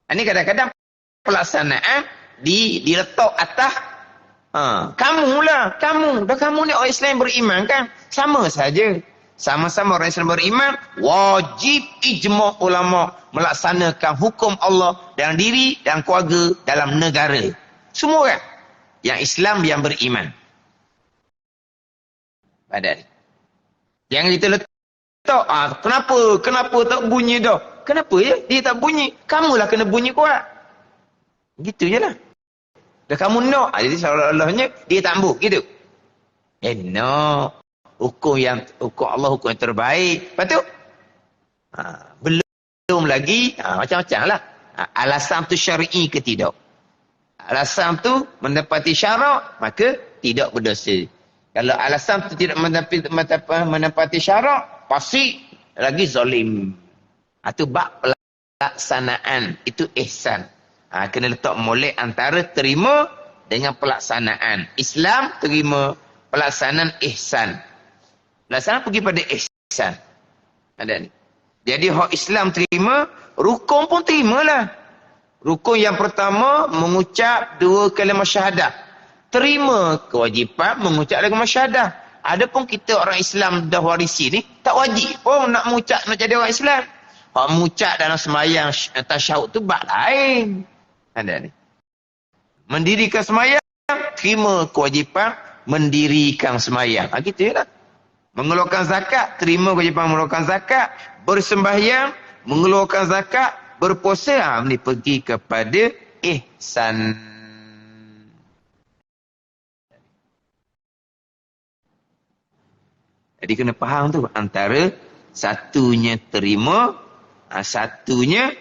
Ini kadang-kadang pelaksanaan diletak atas kamulah. Kamu. Dah kamu ni orang Islam beriman kan? Sama saja. Sama-sama orang Islam beriman, wajib ijma' ulama' melaksanakan hukum Allah dalam diri dan keluarga dalam negara. Semua orang yang Islam yang beriman. Pada ni. Jangan kita letak, kenapa tak bunyi dah? Kenapa ya? Dia tak bunyi. Kamulah kena bunyi kuat. Gitu je lah. Dah kamu nak. Jadi seolah-olahnya dia tak ambuk. Gitu. No. Hukum Allah hukum yang terbaik. Lepas tu belum lagi macam-macam lah. Alasan tu syar'i ke tidak? Alasan tu mendapati syarak, maka tidak berdosa. Kalau alasan tu tidak menepati syarak, pasti lagi zalim. Itu bab pelaksanaan. Itu ihsan. Kena letak molek antara terima dengan pelaksanaan. Islam terima, pelaksanaan ihsan. Pelaksanaan pergi pada ihsan. Ada ni. Jadi hak Islam terima, rukun pun terimalah. Rukun yang pertama, mengucap 2 kalimah syahadah. Terima kewajipan mengucap kalimah syahadah. Adapun kita orang Islam dah warisi ni, tak wajib pun nak mengucap, nak jadi orang Islam. Hak mengucap dalam sembahyang tasyahud tu bab lain. Ada ni. Mendirikan sembahyang, terima kewajipan mendirikan sembahyang. Gitu je lah. Mengeluarkan zakat, terima kewajipan mengeluarkan zakat. Bersembahyang, mengeluarkan zakat. berpuasa ni pergi kepada ihsan. Jadi kena faham tu antara satunya terima, satunya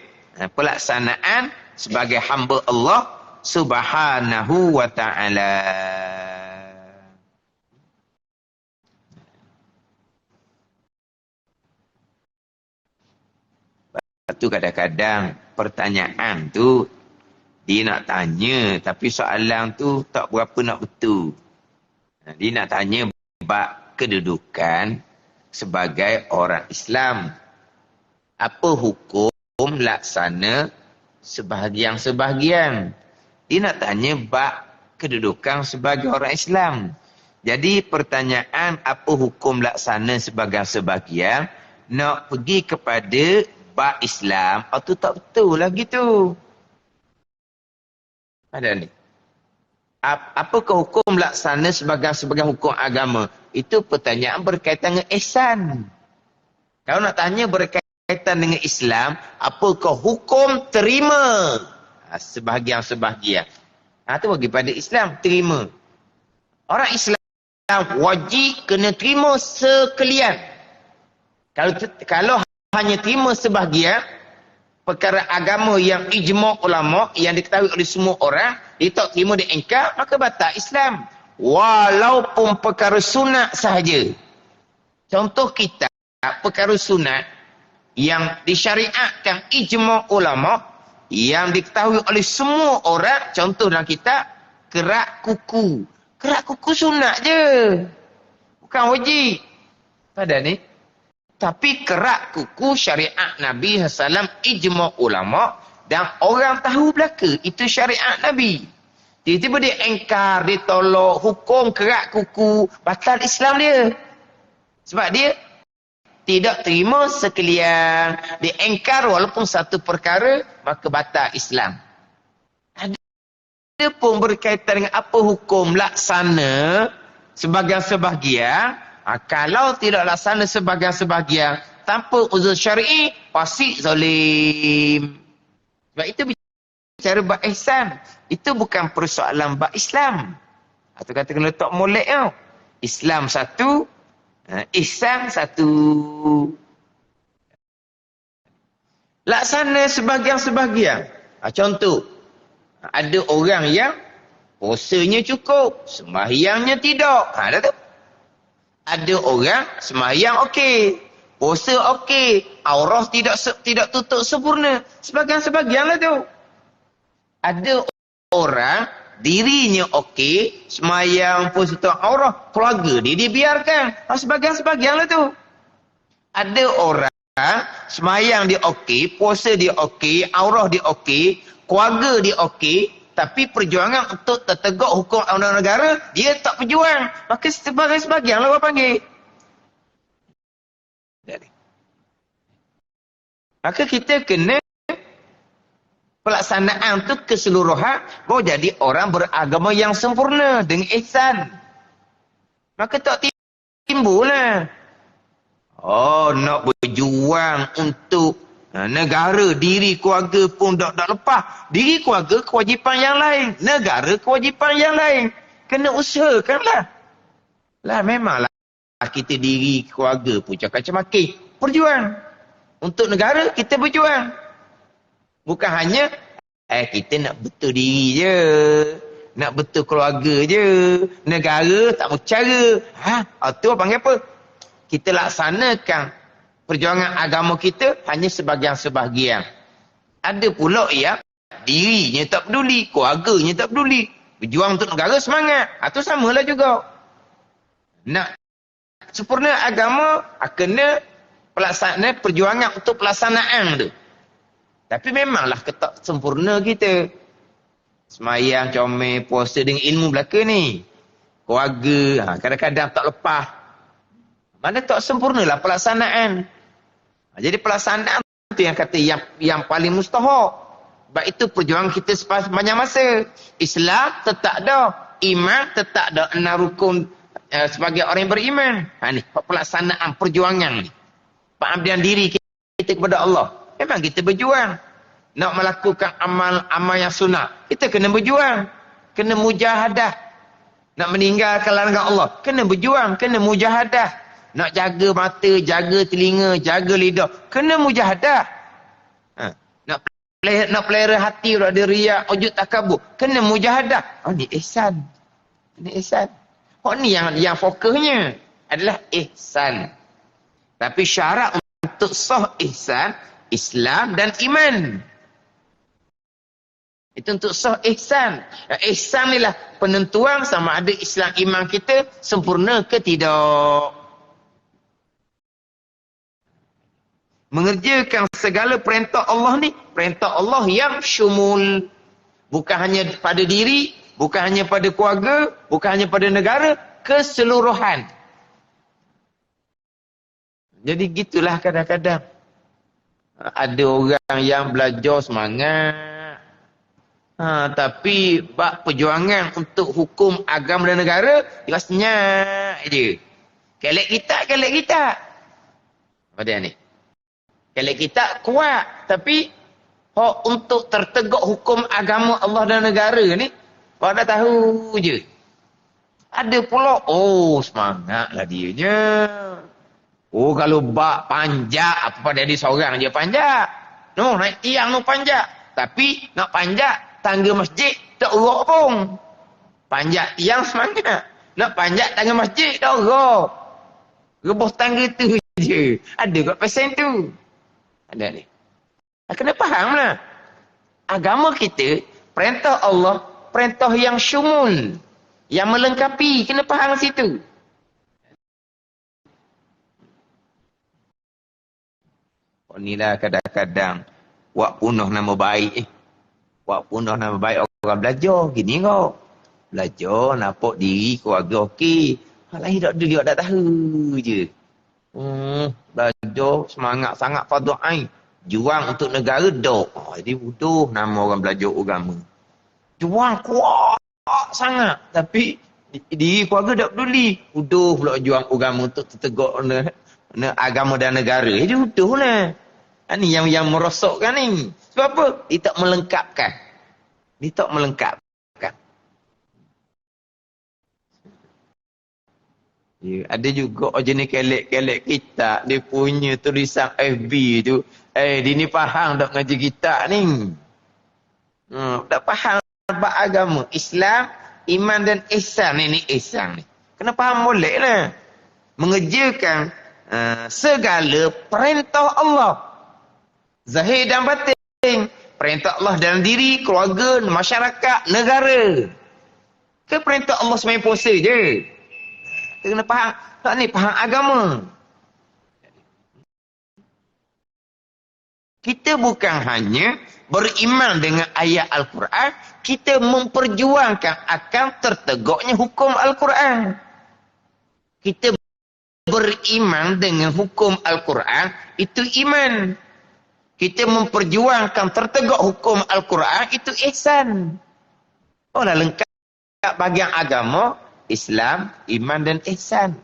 pelaksanaan sebagai hamba Allah Subhanahu wa ta'ala. Tu kadang-kadang pertanyaan tu dia nak tanya tapi soalan tu tak berapa nak betul. Dia nak tanya bab kedudukan sebagai orang Islam. Apa hukum laksana sebahagian-sebahagian? Dia nak tanya bab kedudukan sebagai orang Islam. Jadi pertanyaan apa hukum laksana sebahagian-sebahagian nak pergi kepada bab Islam, itu tak betul lah gitu. Ada ni. Apakah hukum laksana sebahagian hukum agama? Itu pertanyaan berkaitan dengan ihsan. Kalau nak tanya berkaitan dengan Islam, apakah hukum terima sebahagian-sebahagian? Itu bagi pada Islam, terima. Orang Islam wajib kena terima sekalian. Kalau hanya terima sebahagian, perkara agama yang ijma' ulama' yang diketahui oleh semua orang, dia tak terima, dia engkar, maka batal Islam. Walaupun perkara sunat sahaja. Contoh kita, perkara sunat yang disyariatkan ijma' ulama' yang diketahui oleh semua orang, contoh dalam kitab, kerak kuku. Kerak kuku sunat je. Bukan wajib. Pada ni. Tapi kerak kuku syariat Nabi SAW, ijma' ulama' dan orang tahu belaka. Itu syariat Nabi. Tiba-tiba dia engkar, dia tolak hukum kerak kuku, batal Islam dia. Sebab dia tidak terima sekalian. Dia engkar walaupun satu perkara, maka batal Islam. Ada pun berkaitan dengan apa hukum laksana sebahagian-sebahagian. Kalau tidak laksana sebahagian-sebahagian tanpa uzur syar'i, pasti zalim. Sebab itu bicara bab ihsan. Itu bukan persoalan bab Islam. Atau kata kena letak molek tau. Islam satu, ihsan satu. Laksana sebahagian-sebahagian. Contoh, ada orang yang puasanya cukup, sembahyangnya tidak. Dah tu. Ada orang sembahyang okey, puasa okey, aurah tidak tutup sempurna. Sebahagian-sebahagian lah tu. Ada orang dirinya okey, sembahyang puasa tutup aurah, keluarga dia dibiarkan. Sebahagian-sebahagian lah tu. Ada orang sembahyang dia okey, puasa dia okey, aurah dia okey, keluarga dia okey, tapi perjuangan untuk tertegak hukum undang negara, dia tak berjuang. Maka sebahagian lah orang panggil. Jadi. Maka kita kena pelaksanaan tu keseluruhan, baru jadi orang beragama yang sempurna dengan ihsan. Maka tak timbul lah. Nak berjuang untuk negara, diri keluarga pun tak lepas. Diri keluarga kewajipan yang lain. Negara kewajipan yang lain. Kena usahakanlah. Memanglah kita diri keluarga pun cakap-cakap berjuang. Untuk negara kita berjuang. Bukan hanya kita nak betul diri je. Nak betul keluarga je. Negara tak bercara. Itu panggil apa? Kita laksanakan perjuangan agama kita hanya sebahagian-sebahagian. Ada pula yang dirinya tak peduli, keluarganya tak peduli. Berjuang untuk negara semangat. Itu samalah juga. Nak sempurna agama, kena pelaksanaan perjuangan untuk pelaksanaan tu. Tapi memanglah ketak sempurna kita. Semayang, comel, puasa dengan ilmu belaka ni. Keluarga, kadang-kadang tak lepas. Mana tak sempurnalah pelaksanaan. Jadi pelaksanaan itu yang kata yang paling mustahak. Sebab itu perjuangan kita sepanjang masa. Islam tetap ada. Iman tetap ada. 6 rukun sebagai orang yang beriman. Ni pelaksanaan perjuangan ni. Pengabdian diri kita kepada Allah. Memang kita berjuang. nak melakukan amal yang sunnah, kita kena berjuang. Kena mujahadah. Nak meninggalkan larangan Allah, kena berjuang, kena mujahadah. Nak jaga mata, jaga telinga, jaga lidah, kena mujahadah. Nak pelihara hati, ada riak, ujud takabur, kena mujahadah. Oh, ni ihsan. Ini ihsan. Oh, ni yang fokusnya adalah ihsan. Tapi syarat untuk sah ihsan, Islam dan iman. Itu untuk sah ihsan. Ihsan inilah penentuan sama ada Islam iman kita sempurna ke tidak. Mengerjakan segala perintah Allah ni, perintah Allah yang syumul. Bukan hanya pada diri, bukan hanya pada keluarga, bukan hanya pada negara, keseluruhan. Jadi gitulah kadang-kadang. Ada orang yang belajar semangat. Tapi bab perjuangan untuk hukum agama dan negara, dia senyap je. Kelek kita. Apa dia ni? Kelek kita kuat. Tapi untuk tertegak hukum agama Allah dan negara ni, kau dah tahu je. Ada pula, semangatlah dianya. Kalau bak panjat, apa dia seorang je panjat. Naik tiang panjat. Tapi nak panjat tangga masjid, tak urut pun. Panjat tiang semangat. Nak panjat tangga masjid, tak urut. Rebus tangga tu je. Ada kat pesen tu. Ada ni. Kena faham lah. Agama kita, perintah Allah, perintah yang syumul. Yang melengkapi. Kena faham situ. Inilah kadang-kadang wak punah nama baik. Wak punah nama baik orang belajar. Gini kau. Belajar, nampak diri, keluarga okey. Hal lain tak ada, dia tak tahu je. Belajar, semangat sangat fardu ain. Juang untuk negara, dok. Jadi butuh nama orang belajar agama. Juang kuat sangat. Tapi diri keluarga tak peduli. Butuh pula juang agama untuk tertegak agama dan negara. Jadi butuh lah. Ini yang merosokkan ni. Sebab apa? Dia tak melengkapkan. Ya, ada juga jenis kelek-kelek kita. Dia punya tulisan FB tu. Dia ni faham tak ngaji kita ni. Tak faham apa agama. Islam, iman dan ihsan ni ihsan ni. Kena faham boleh lah. Mengerjakan segala perintah Allah. Zahir dan batin. Perintah Allah dalam diri, keluarga, masyarakat, negara. Ke perintah Allah sembahyang puasa je. Kita kena faham. Tak ni, faham agama. Kita bukan hanya beriman dengan ayat Al-Quran, kita memperjuangkan akan tertegaknya hukum Al-Quran. Kita beriman dengan hukum Al-Quran, itu iman. Kita memperjuangkan tertegak hukum Al-Quran, itu ihsan. Dah lengkap bahagian agama, Islam, iman dan ihsan.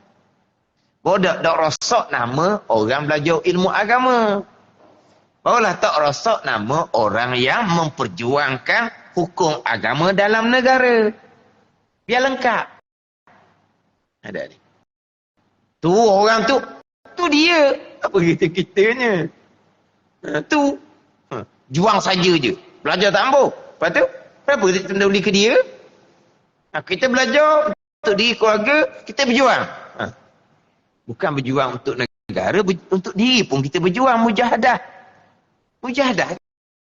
Tak rosak nama orang belajar ilmu agama. Barulah tak rosak nama orang yang memperjuangkan hukum agama dalam negara. Biar lengkap. Ada ni. Tu orang tu dia. Apa kita-kitanya? Tu juang saja je. Belajar tak mampu. Lepas tu, kenapa kita peduli ke dia? Kita belajar untuk diri keluarga, kita berjuang. Bukan berjuang untuk negara, untuk diri pun kita berjuang, mujahadah. Mujahadah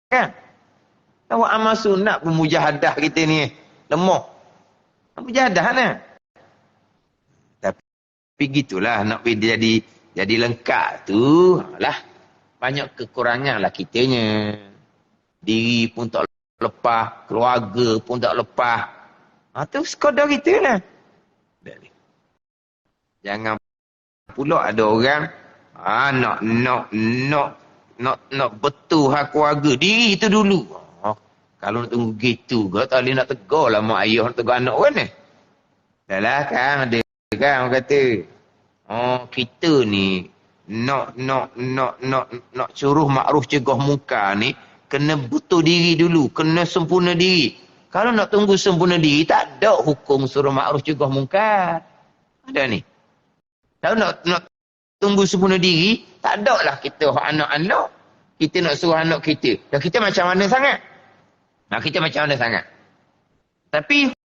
kan? Awak amal sunat pun mujahadah kita ni. Lemah. Mujahadah lah. Tapi gitulah, nak jadi lengkap tu, lah. Banyak kekurangan lah kitanya. Diri pun tak lepas, keluarga pun tak lepas. Tu sekadar kita lah. Jangan pula ada orang nak betul hak keluarga diri tu dulu. Kalau nak tunggu gitu ke, tak boleh nak tegur lah mak ayah nak tegur anak kan ni. Dah lah kan, ada kan orang kata, kita ni nak suruh makruf cegah munkar ni, Kena butuh diri dulu. Kena sempurna diri. Kalau nak tunggu sempurna diri, tak ada hukum suruh makruf cegah mungkar. Ada ni. Kalau nak tunggu sempurna diri, tak ada lah kita anak-anak. Kita nak suruh anak kita. Dan kita macam mana sangat? Nah, kita macam mana sangat? Tapi,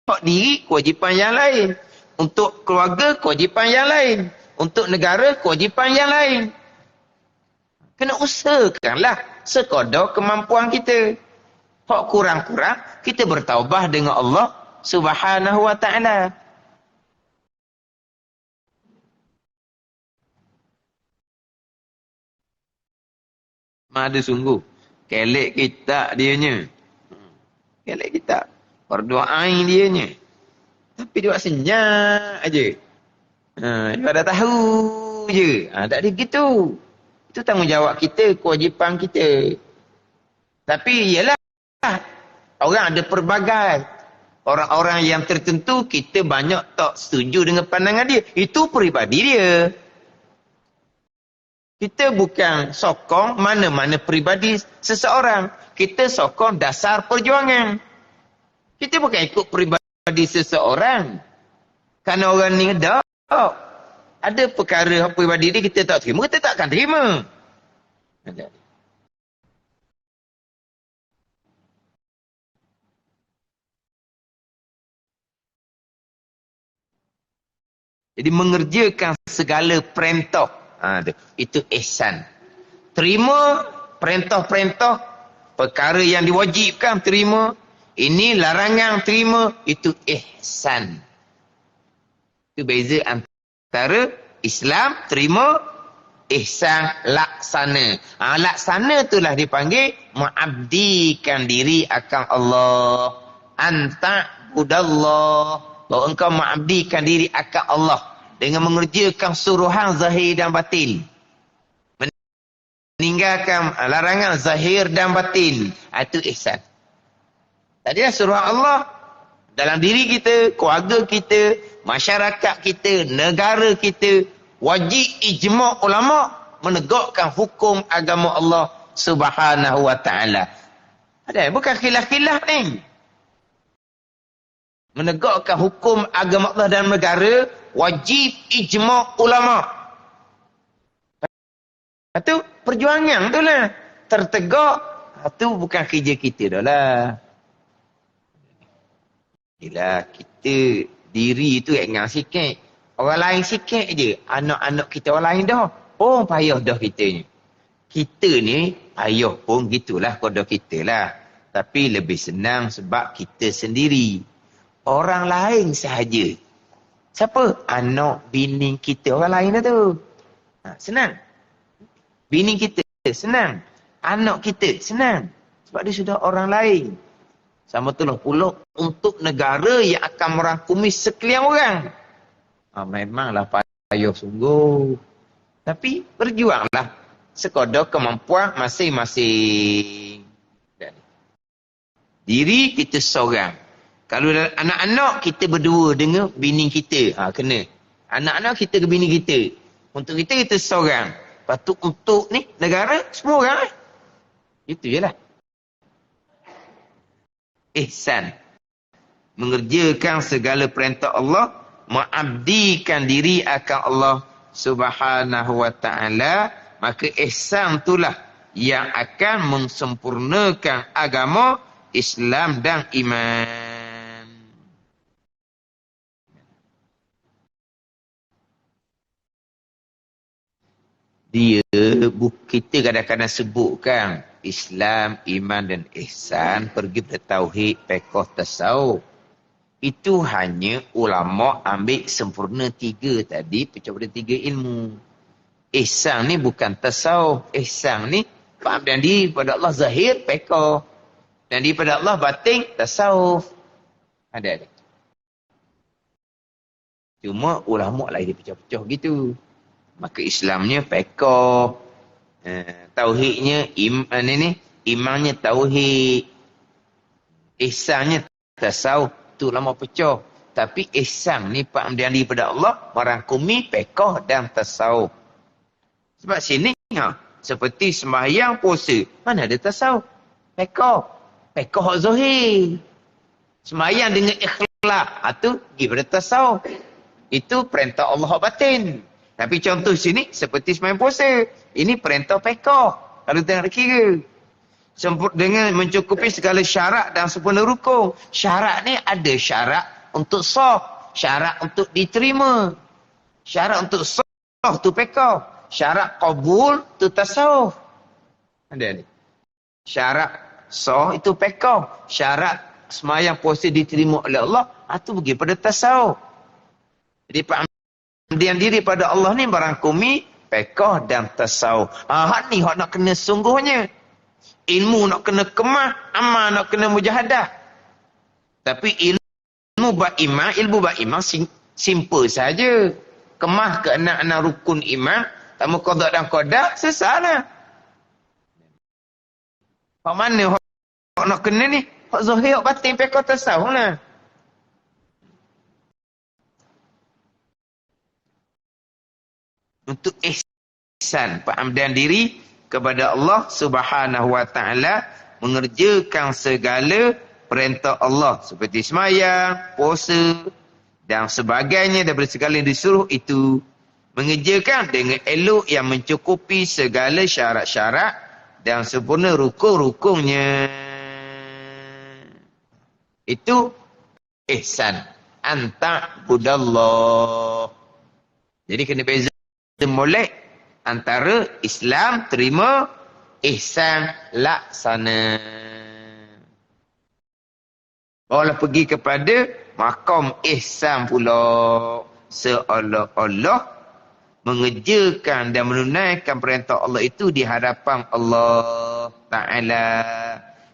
hak diri, kewajipan yang lain. Untuk keluarga, kewajipan yang lain. Untuk negara, kewajipan yang lain. Kena usahakanlah sekadar kemampuan kita. Hak kurang-kurang, kita bertaubah dengan Allah Subhanahu wa ta'ala. Ada sungguh. Kelek kita dianya. Kelek kita. Berdoain dianya. Tapi dia buat senyap aja. Dia dah tahu je. Tak ada gitu. Itu tanggungjawab kita, kewajipan kita. Tapi ialah orang ada pelbagai. Orang-orang yang tertentu kita banyak tak setuju dengan pandangan dia. Itu peribadi dia. Kita bukan sokong mana-mana peribadi seseorang. Kita sokong dasar perjuangan. Kita bukan ikut peribadi seseorang. Kerana orang ni ada. Ada perkara peribadi dia kita tak terima, kita takkan terima. Jadi mengerjakan segala perintah. Itu ihsan. Terima perintah-perintah, perkara yang diwajibkan terima. Ini larangan terima. Itu ihsan. Itu beza antara Islam terima, ihsan laksana. Laksana itulah dipanggil mengabdikan diri akan Allah. Anta'budallah. Bahawa engkau mengabdikan diri akan Allah. Dengan mengerjakan suruhan zahir dan batin. Meninggalkan larangan zahir dan batin. Itu ihsan. Tadilah suruhan Allah. Dalam diri kita, keluarga kita, masyarakat kita, negara kita. Wajib ijma' ulama' menegakkan hukum agama Allah Subhanahu wa ta'ala. Ada bukan khilaf-khilaf ni. Menegakkan hukum agama Allah dalam negara, wajib ijma' ulama'. Itu perjuangan tu lah. Tertegak, itu bukan kerja kita dah lah. Yelah, kita diri tu ingat sikit. Orang lain sikit je. Anak-anak kita orang lain dah. Oh, payah dah kita ni. Kita ni, payah pun gitulah kodoh kita lah. Tapi lebih senang sebab kita sendiri. Orang lain sahaja. Siapa? Anak, bini kita. Orang lain dah tu. Senang. Bini kita, senang. Anak kita, senang. Sebab dia sudah orang lain. Sama itulah pula untuk negara yang akan merangkumi sekalian orang. Memanglah payah sungguh. Tapi berjuanglah. Sekadar kemampuan masing-masing. Diri kita seorang. Kalau anak-anak kita berdua dengan bini kita. Kena. Anak-anak kita ke bini kita. Untuk kita seorang. Lepas tu untuk ni negara semua orang. Itu je lah. Ihsan. Mengerjakan segala perintah Allah. Mengabdikan diri akan Allah Subhanahu wa ta'ala. Maka ihsan itulah yang akan mensempurnakan agama Islam dan iman. Kita kadang-kadang sebutkan Islam, iman dan ihsan pergi pada tauhid, fiqh, tasawuf. Itu hanya ulama ambil sempurna 3 tadi, pecah pada 3 ilmu. Ihsan ni bukan tasawuf. Ihsan ni faham dan diri pada Allah zahir, fiqh. Dan diri pada Allah batin, tasawuf. Ada. Cuma ulama lah dia pecah-pecah gitu. Maka Islamnya fiqh. Tauhidnya imannya tauhid. Ihsannya tasawuf. Itu lama pecah. Tapi ihsan ni pengabdian diri pada Allah merangkumi fiqh dan tasawuf. Sebab sini seperti sembahyang, puasa, mana ada tasawuf? Pekoh. Pekoh hak zahir. Semayang dengan ikhlas. Itu pergi pada tasawuf. Itu perintah Allah hak batin. Tapi contoh sini seperti semayang puasa. Ini perintah pekoh. Kalau kita nak kira. Dengan mencukupi segala syarat dan sempurna rukun. Syarat ni ada syarat untuk sah. Syarat untuk diterima. Syarat untuk sah tu pekoh. Syarat qabul tu tasawuf. Ada ni. Syarat sah itu pekoh. Syarat semayang puasa diterima oleh Allah. Itu pergi pada tasawuf. Jadi pengamdian diri pada Allah ni barangkumi pekoh dan tasawuf. Hak ni hak nak kena sungguhnya. Ilmu nak kena kemah, amal nak kena mujahadah. Tapi ilmu beriman simple saja. Kemah ke anak-anak rukun iman, tamu qada dan qada, selesailah. Hak mana hak nak kena ni? Hak zahir, hak batin, pekoh tasawuf lah. Untuk ihsan, pengamdian diri kepada Allah Subhanahu wa taala, mengerjakan segala perintah Allah seperti sembahyang, puasa dan sebagainya daripada segala yang disuruh itu, mengerjakan dengan elok yang mencukupi segala syarat-syarat dan sempurna rukun-rukunnya. Itu ihsan, anta budallah. Jadi kena beza molek antara Islam terima, ihsan laksana. Barulah pergi kepada maqam ihsan pula. Seolah-olah mengerjakan dan menunaikan perintah Allah itu di hadapan Allah Ta'ala.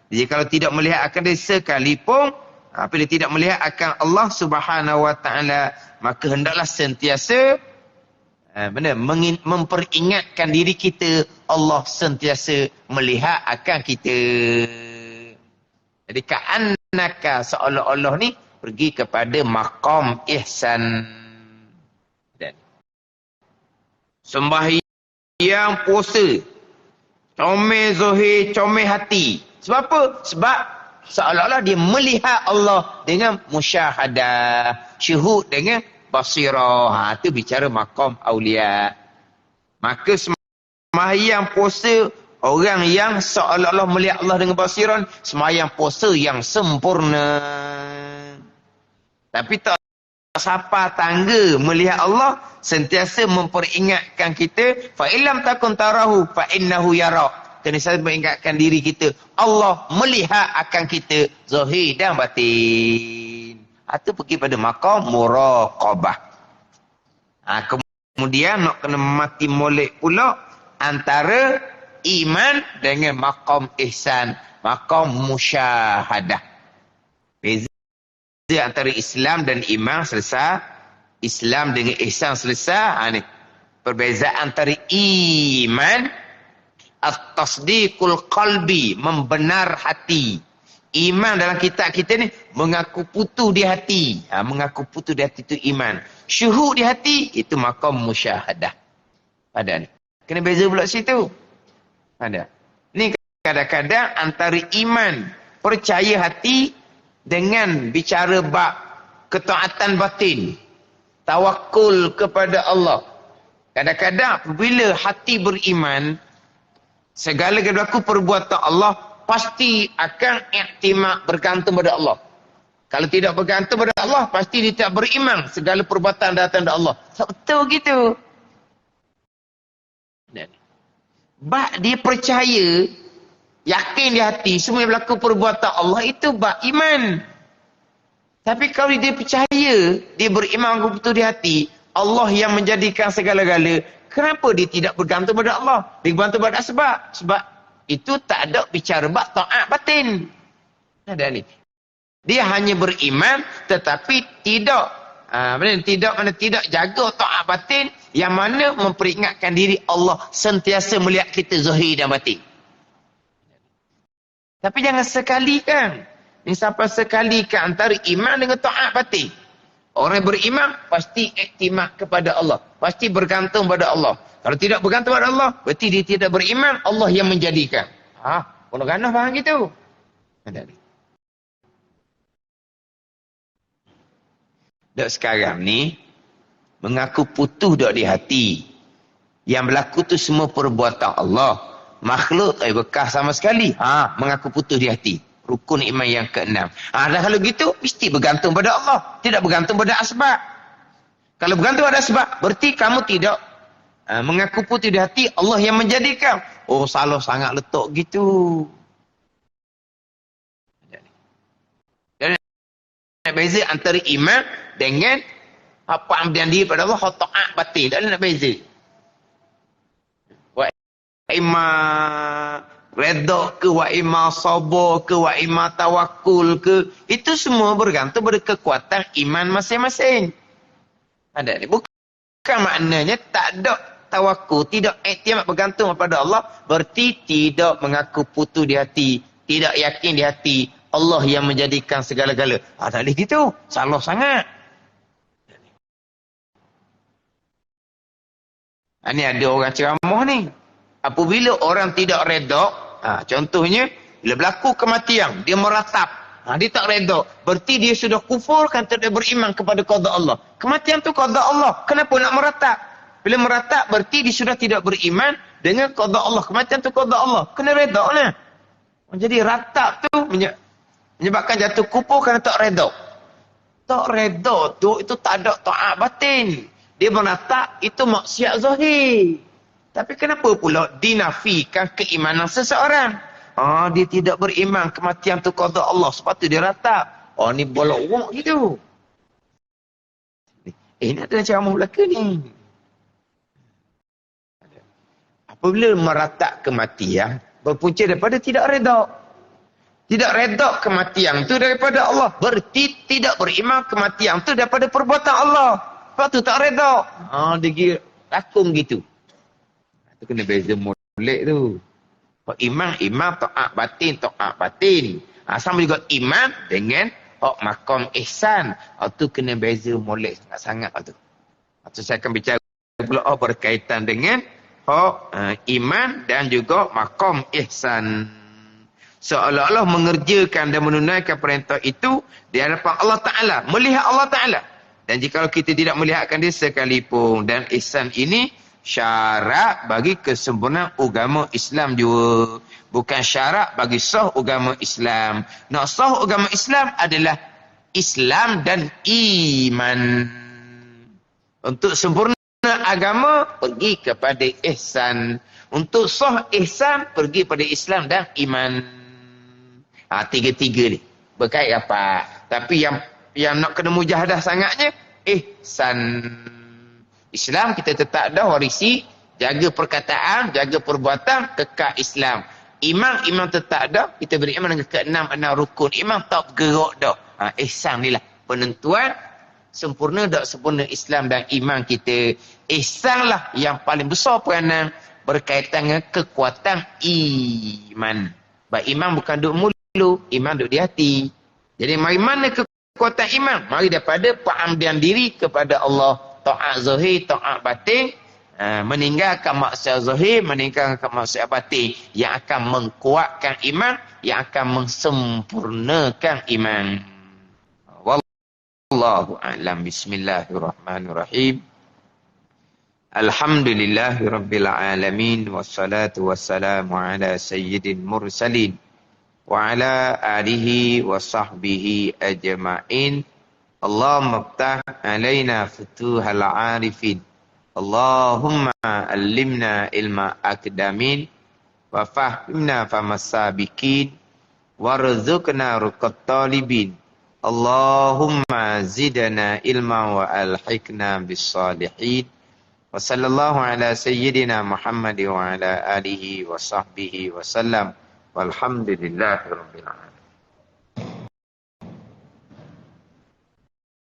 Jadi kalau tidak melihat akan dia sekalipun, apabila tidak melihat akan Allah Subhanahu wa taala, maka hendaklah sentiasa memperingatkan diri kita, Allah sentiasa melihat akan kita. Jadi ka'annaka, seolah-olah ni pergi kepada maqam ihsan. Dan sembahyang, puasa, comel zahir, comel hati. Sebab apa? Sebab seolah-olah dia melihat Allah dengan musyahadah, syuhud dengan basirah. Itu bicara maqam awliya. Maka sembahyang puasa, orang yang seolah-olah melihat Allah dengan basirah, sembahyang puasa yang sempurna. Tapi tak siapa tangga melihat Allah, sentiasa memperingatkan kita, fa illam takun tarahu fa innahu yarak. Kena selalu mengingatkan diri kita, Allah melihat akan kita zahir dan batin. Itu pergi pada maqam muraqabah. Kemudian nak kena mati molek pula antara iman dengan maqam ihsan, maqam musyahadah. Beza antara Islam dan iman selesai, Islam dengan ihsan selesai. Ni perbezaan antara iman, at-tasdiqul qalbi, membenar hati. Iman dalam kitab kita ni mengaku putu di hati. Mengaku putu di hati itu iman. Syuhud di hati itu maqam musyahadah. Ada ni. Kena beza pula situ. Ada. Ni kadang-kadang antara iman, percaya hati dengan bicara bab ketaatan batin, tawakul kepada Allah. Kadang-kadang apabila hati beriman, segala yang berlaku perbuatan Allah pasti akan iktimak, bergantung pada Allah. Kalau tidak bergantung pada Allah, pasti dia tidak beriman. Segala perbuatan datang dari Allah. Betul gitu. Bak dia percaya, yakin di hati, semua yang berlaku perbuatan Allah itu bak iman. Tapi kalau dia percaya, dia beriman betul di hati, Allah yang menjadikan segala-gala, kenapa dia tidak bergantung pada Allah? Dia bergantung pada sebab. Sebab itu tak ada bicara bab taat batin. Ada ni. Dia hanya beriman tetapi tidak tidak jaga taat batin, yang mana memperingatkan diri Allah sentiasa melihat kita zahir dan batin. Tapi jangan sekalikan. Ini sampai sekalikan antara iman dengan taat batin. Orang yang beriman pasti iktimak kepada Allah, pasti bergantung pada Allah. Kalau tidak bergantung pada Allah, berarti dia tidak beriman, Allah yang menjadikan. Orang Ganoh faham gitu. Ada. Dok sekarang ni, mengaku putus dok di hati. Yang berlaku tu semua perbuatan Allah. Makhluk tak bekas sama sekali. Mengaku putus di hati. Rukun iman yang keenam. Dah kalau gitu, mesti bergantung pada Allah. Tidak bergantung pada asbab. Kalau bergantung pada asbab, berarti kamu tidak mengaku putus di hati Allah yang menjadikan. Oh, salah sangat letak gitu. Dan beza antara iman dengan apa ambian diri pada Allah, ta'at batin. Tak ada nak beza. Wa ima redha ke, wa ima sabar ke, wa ima tawakul ke, itu semua bergantung pada kekuatan iman masing-masing. Ada ni. Bukan maknanya tak ada tawakul, tidak iktimat bergantung kepada Allah, berarti tidak mengaku putus di hati, tidak yakin di hati Allah yang menjadikan segala-gala. Tak boleh gitu. Salah sangat. Ini ada orang ceramah ni. Apabila orang tidak redha, contohnya, bila berlaku kematian, dia meratap. Dia tak redha. Berarti dia sudah kufur kan, tidak beriman kepada qada Allah. Kematian tu qada Allah. Kenapa nak meratap? Bila meratap, berarti dia sudah tidak beriman dengan qada Allah. Kematian tu qada Allah. Kena redha lah. Jadi ratap tu menyebabkan jatuh kufur kerana tak redha. Tak redha tu, itu tak ada ta'at batin. Dia meratap, itu maksiat zahir. Tapi kenapa pula dinafikan keimanan seseorang? Dia tidak beriman kematian tu qada Allah. Sebab tu dia ratap. Ni bolak wak gitu. Ini ada ceramah belaka ni. Apabila meratap kematian, berpunca daripada tidak redha. Tidak redha kematian tu daripada Allah. Berarti tidak beriman kematian tu daripada perbuatan Allah. Sebab tu tak redha. Dia kira takung gitu. Itu kena beza molek tu. Iman, ta'at batin. Sama juga iman dengan makam ihsan. Itu kena beza molek sangat-sangat tu. Itu saya akan bicara pula berkaitan dengan iman dan juga makam ihsan. Seolah-olah mengerjakan dan menunaikan perintah itu di hadapan Allah Ta'ala. Melihat Allah Ta'ala. Dan jika kita tidak melihatkan dia sekalipun. Dan ihsan ini syarat bagi kesempurnaan agama Islam juga. Bukan syarat bagi sah agama Islam. Nak sah agama Islam adalah Islam dan iman. Untuk sempurna agama, pergi kepada ihsan. Untuk sah ihsan, pergi pada Islam dan iman. Tiga-tiga ni. Berkait apa? Tapi yang nak kena mujahadah sangatnya, ihsan. Islam kita tetap dah warisi, jaga perkataan, jaga perbuatan, kekal Islam. Iman tetap dah, kita beriman dengan keenam rukun. Iman tak bergerak dah. Ihsan ni lah penentuan sempurna tak sempurna Islam dan iman kita. Ihsan lah yang paling besar peranan berkaitan dengan kekuatan iman. Baik, iman bukan duduk mulu, iman duduk di hati. Jadi mari mana kekuatan iman? Mari daripada pengambilan diri kepada Allah. Ta'at zahir, ta'at batin. Meninggalkan maksiat zahir, meninggalkan maksiat batin. Yang akan menguatkan iman, yang akan mensempurnakan iman. Wallahu a'lam. Bismillahirrahmanirrahim. Alhamdulillahirabbil alamin, wassalatu wassalamu ala sayyidil mursalin wa ala alihi wa sahbihi ajma'in. Allahumma ftah alaina futuhal arifin. Allahumma allimna ilma akdamin wa fahimna famasabikin warzuqna ruqat talibin. Allahumma zidna ilma wa alhiqna bis salihin. Wa sallallahu ala sayyidina Muhammad wa ala alihi wa sahbihi wa sallam. Walhamdulillahi rabbil alamin.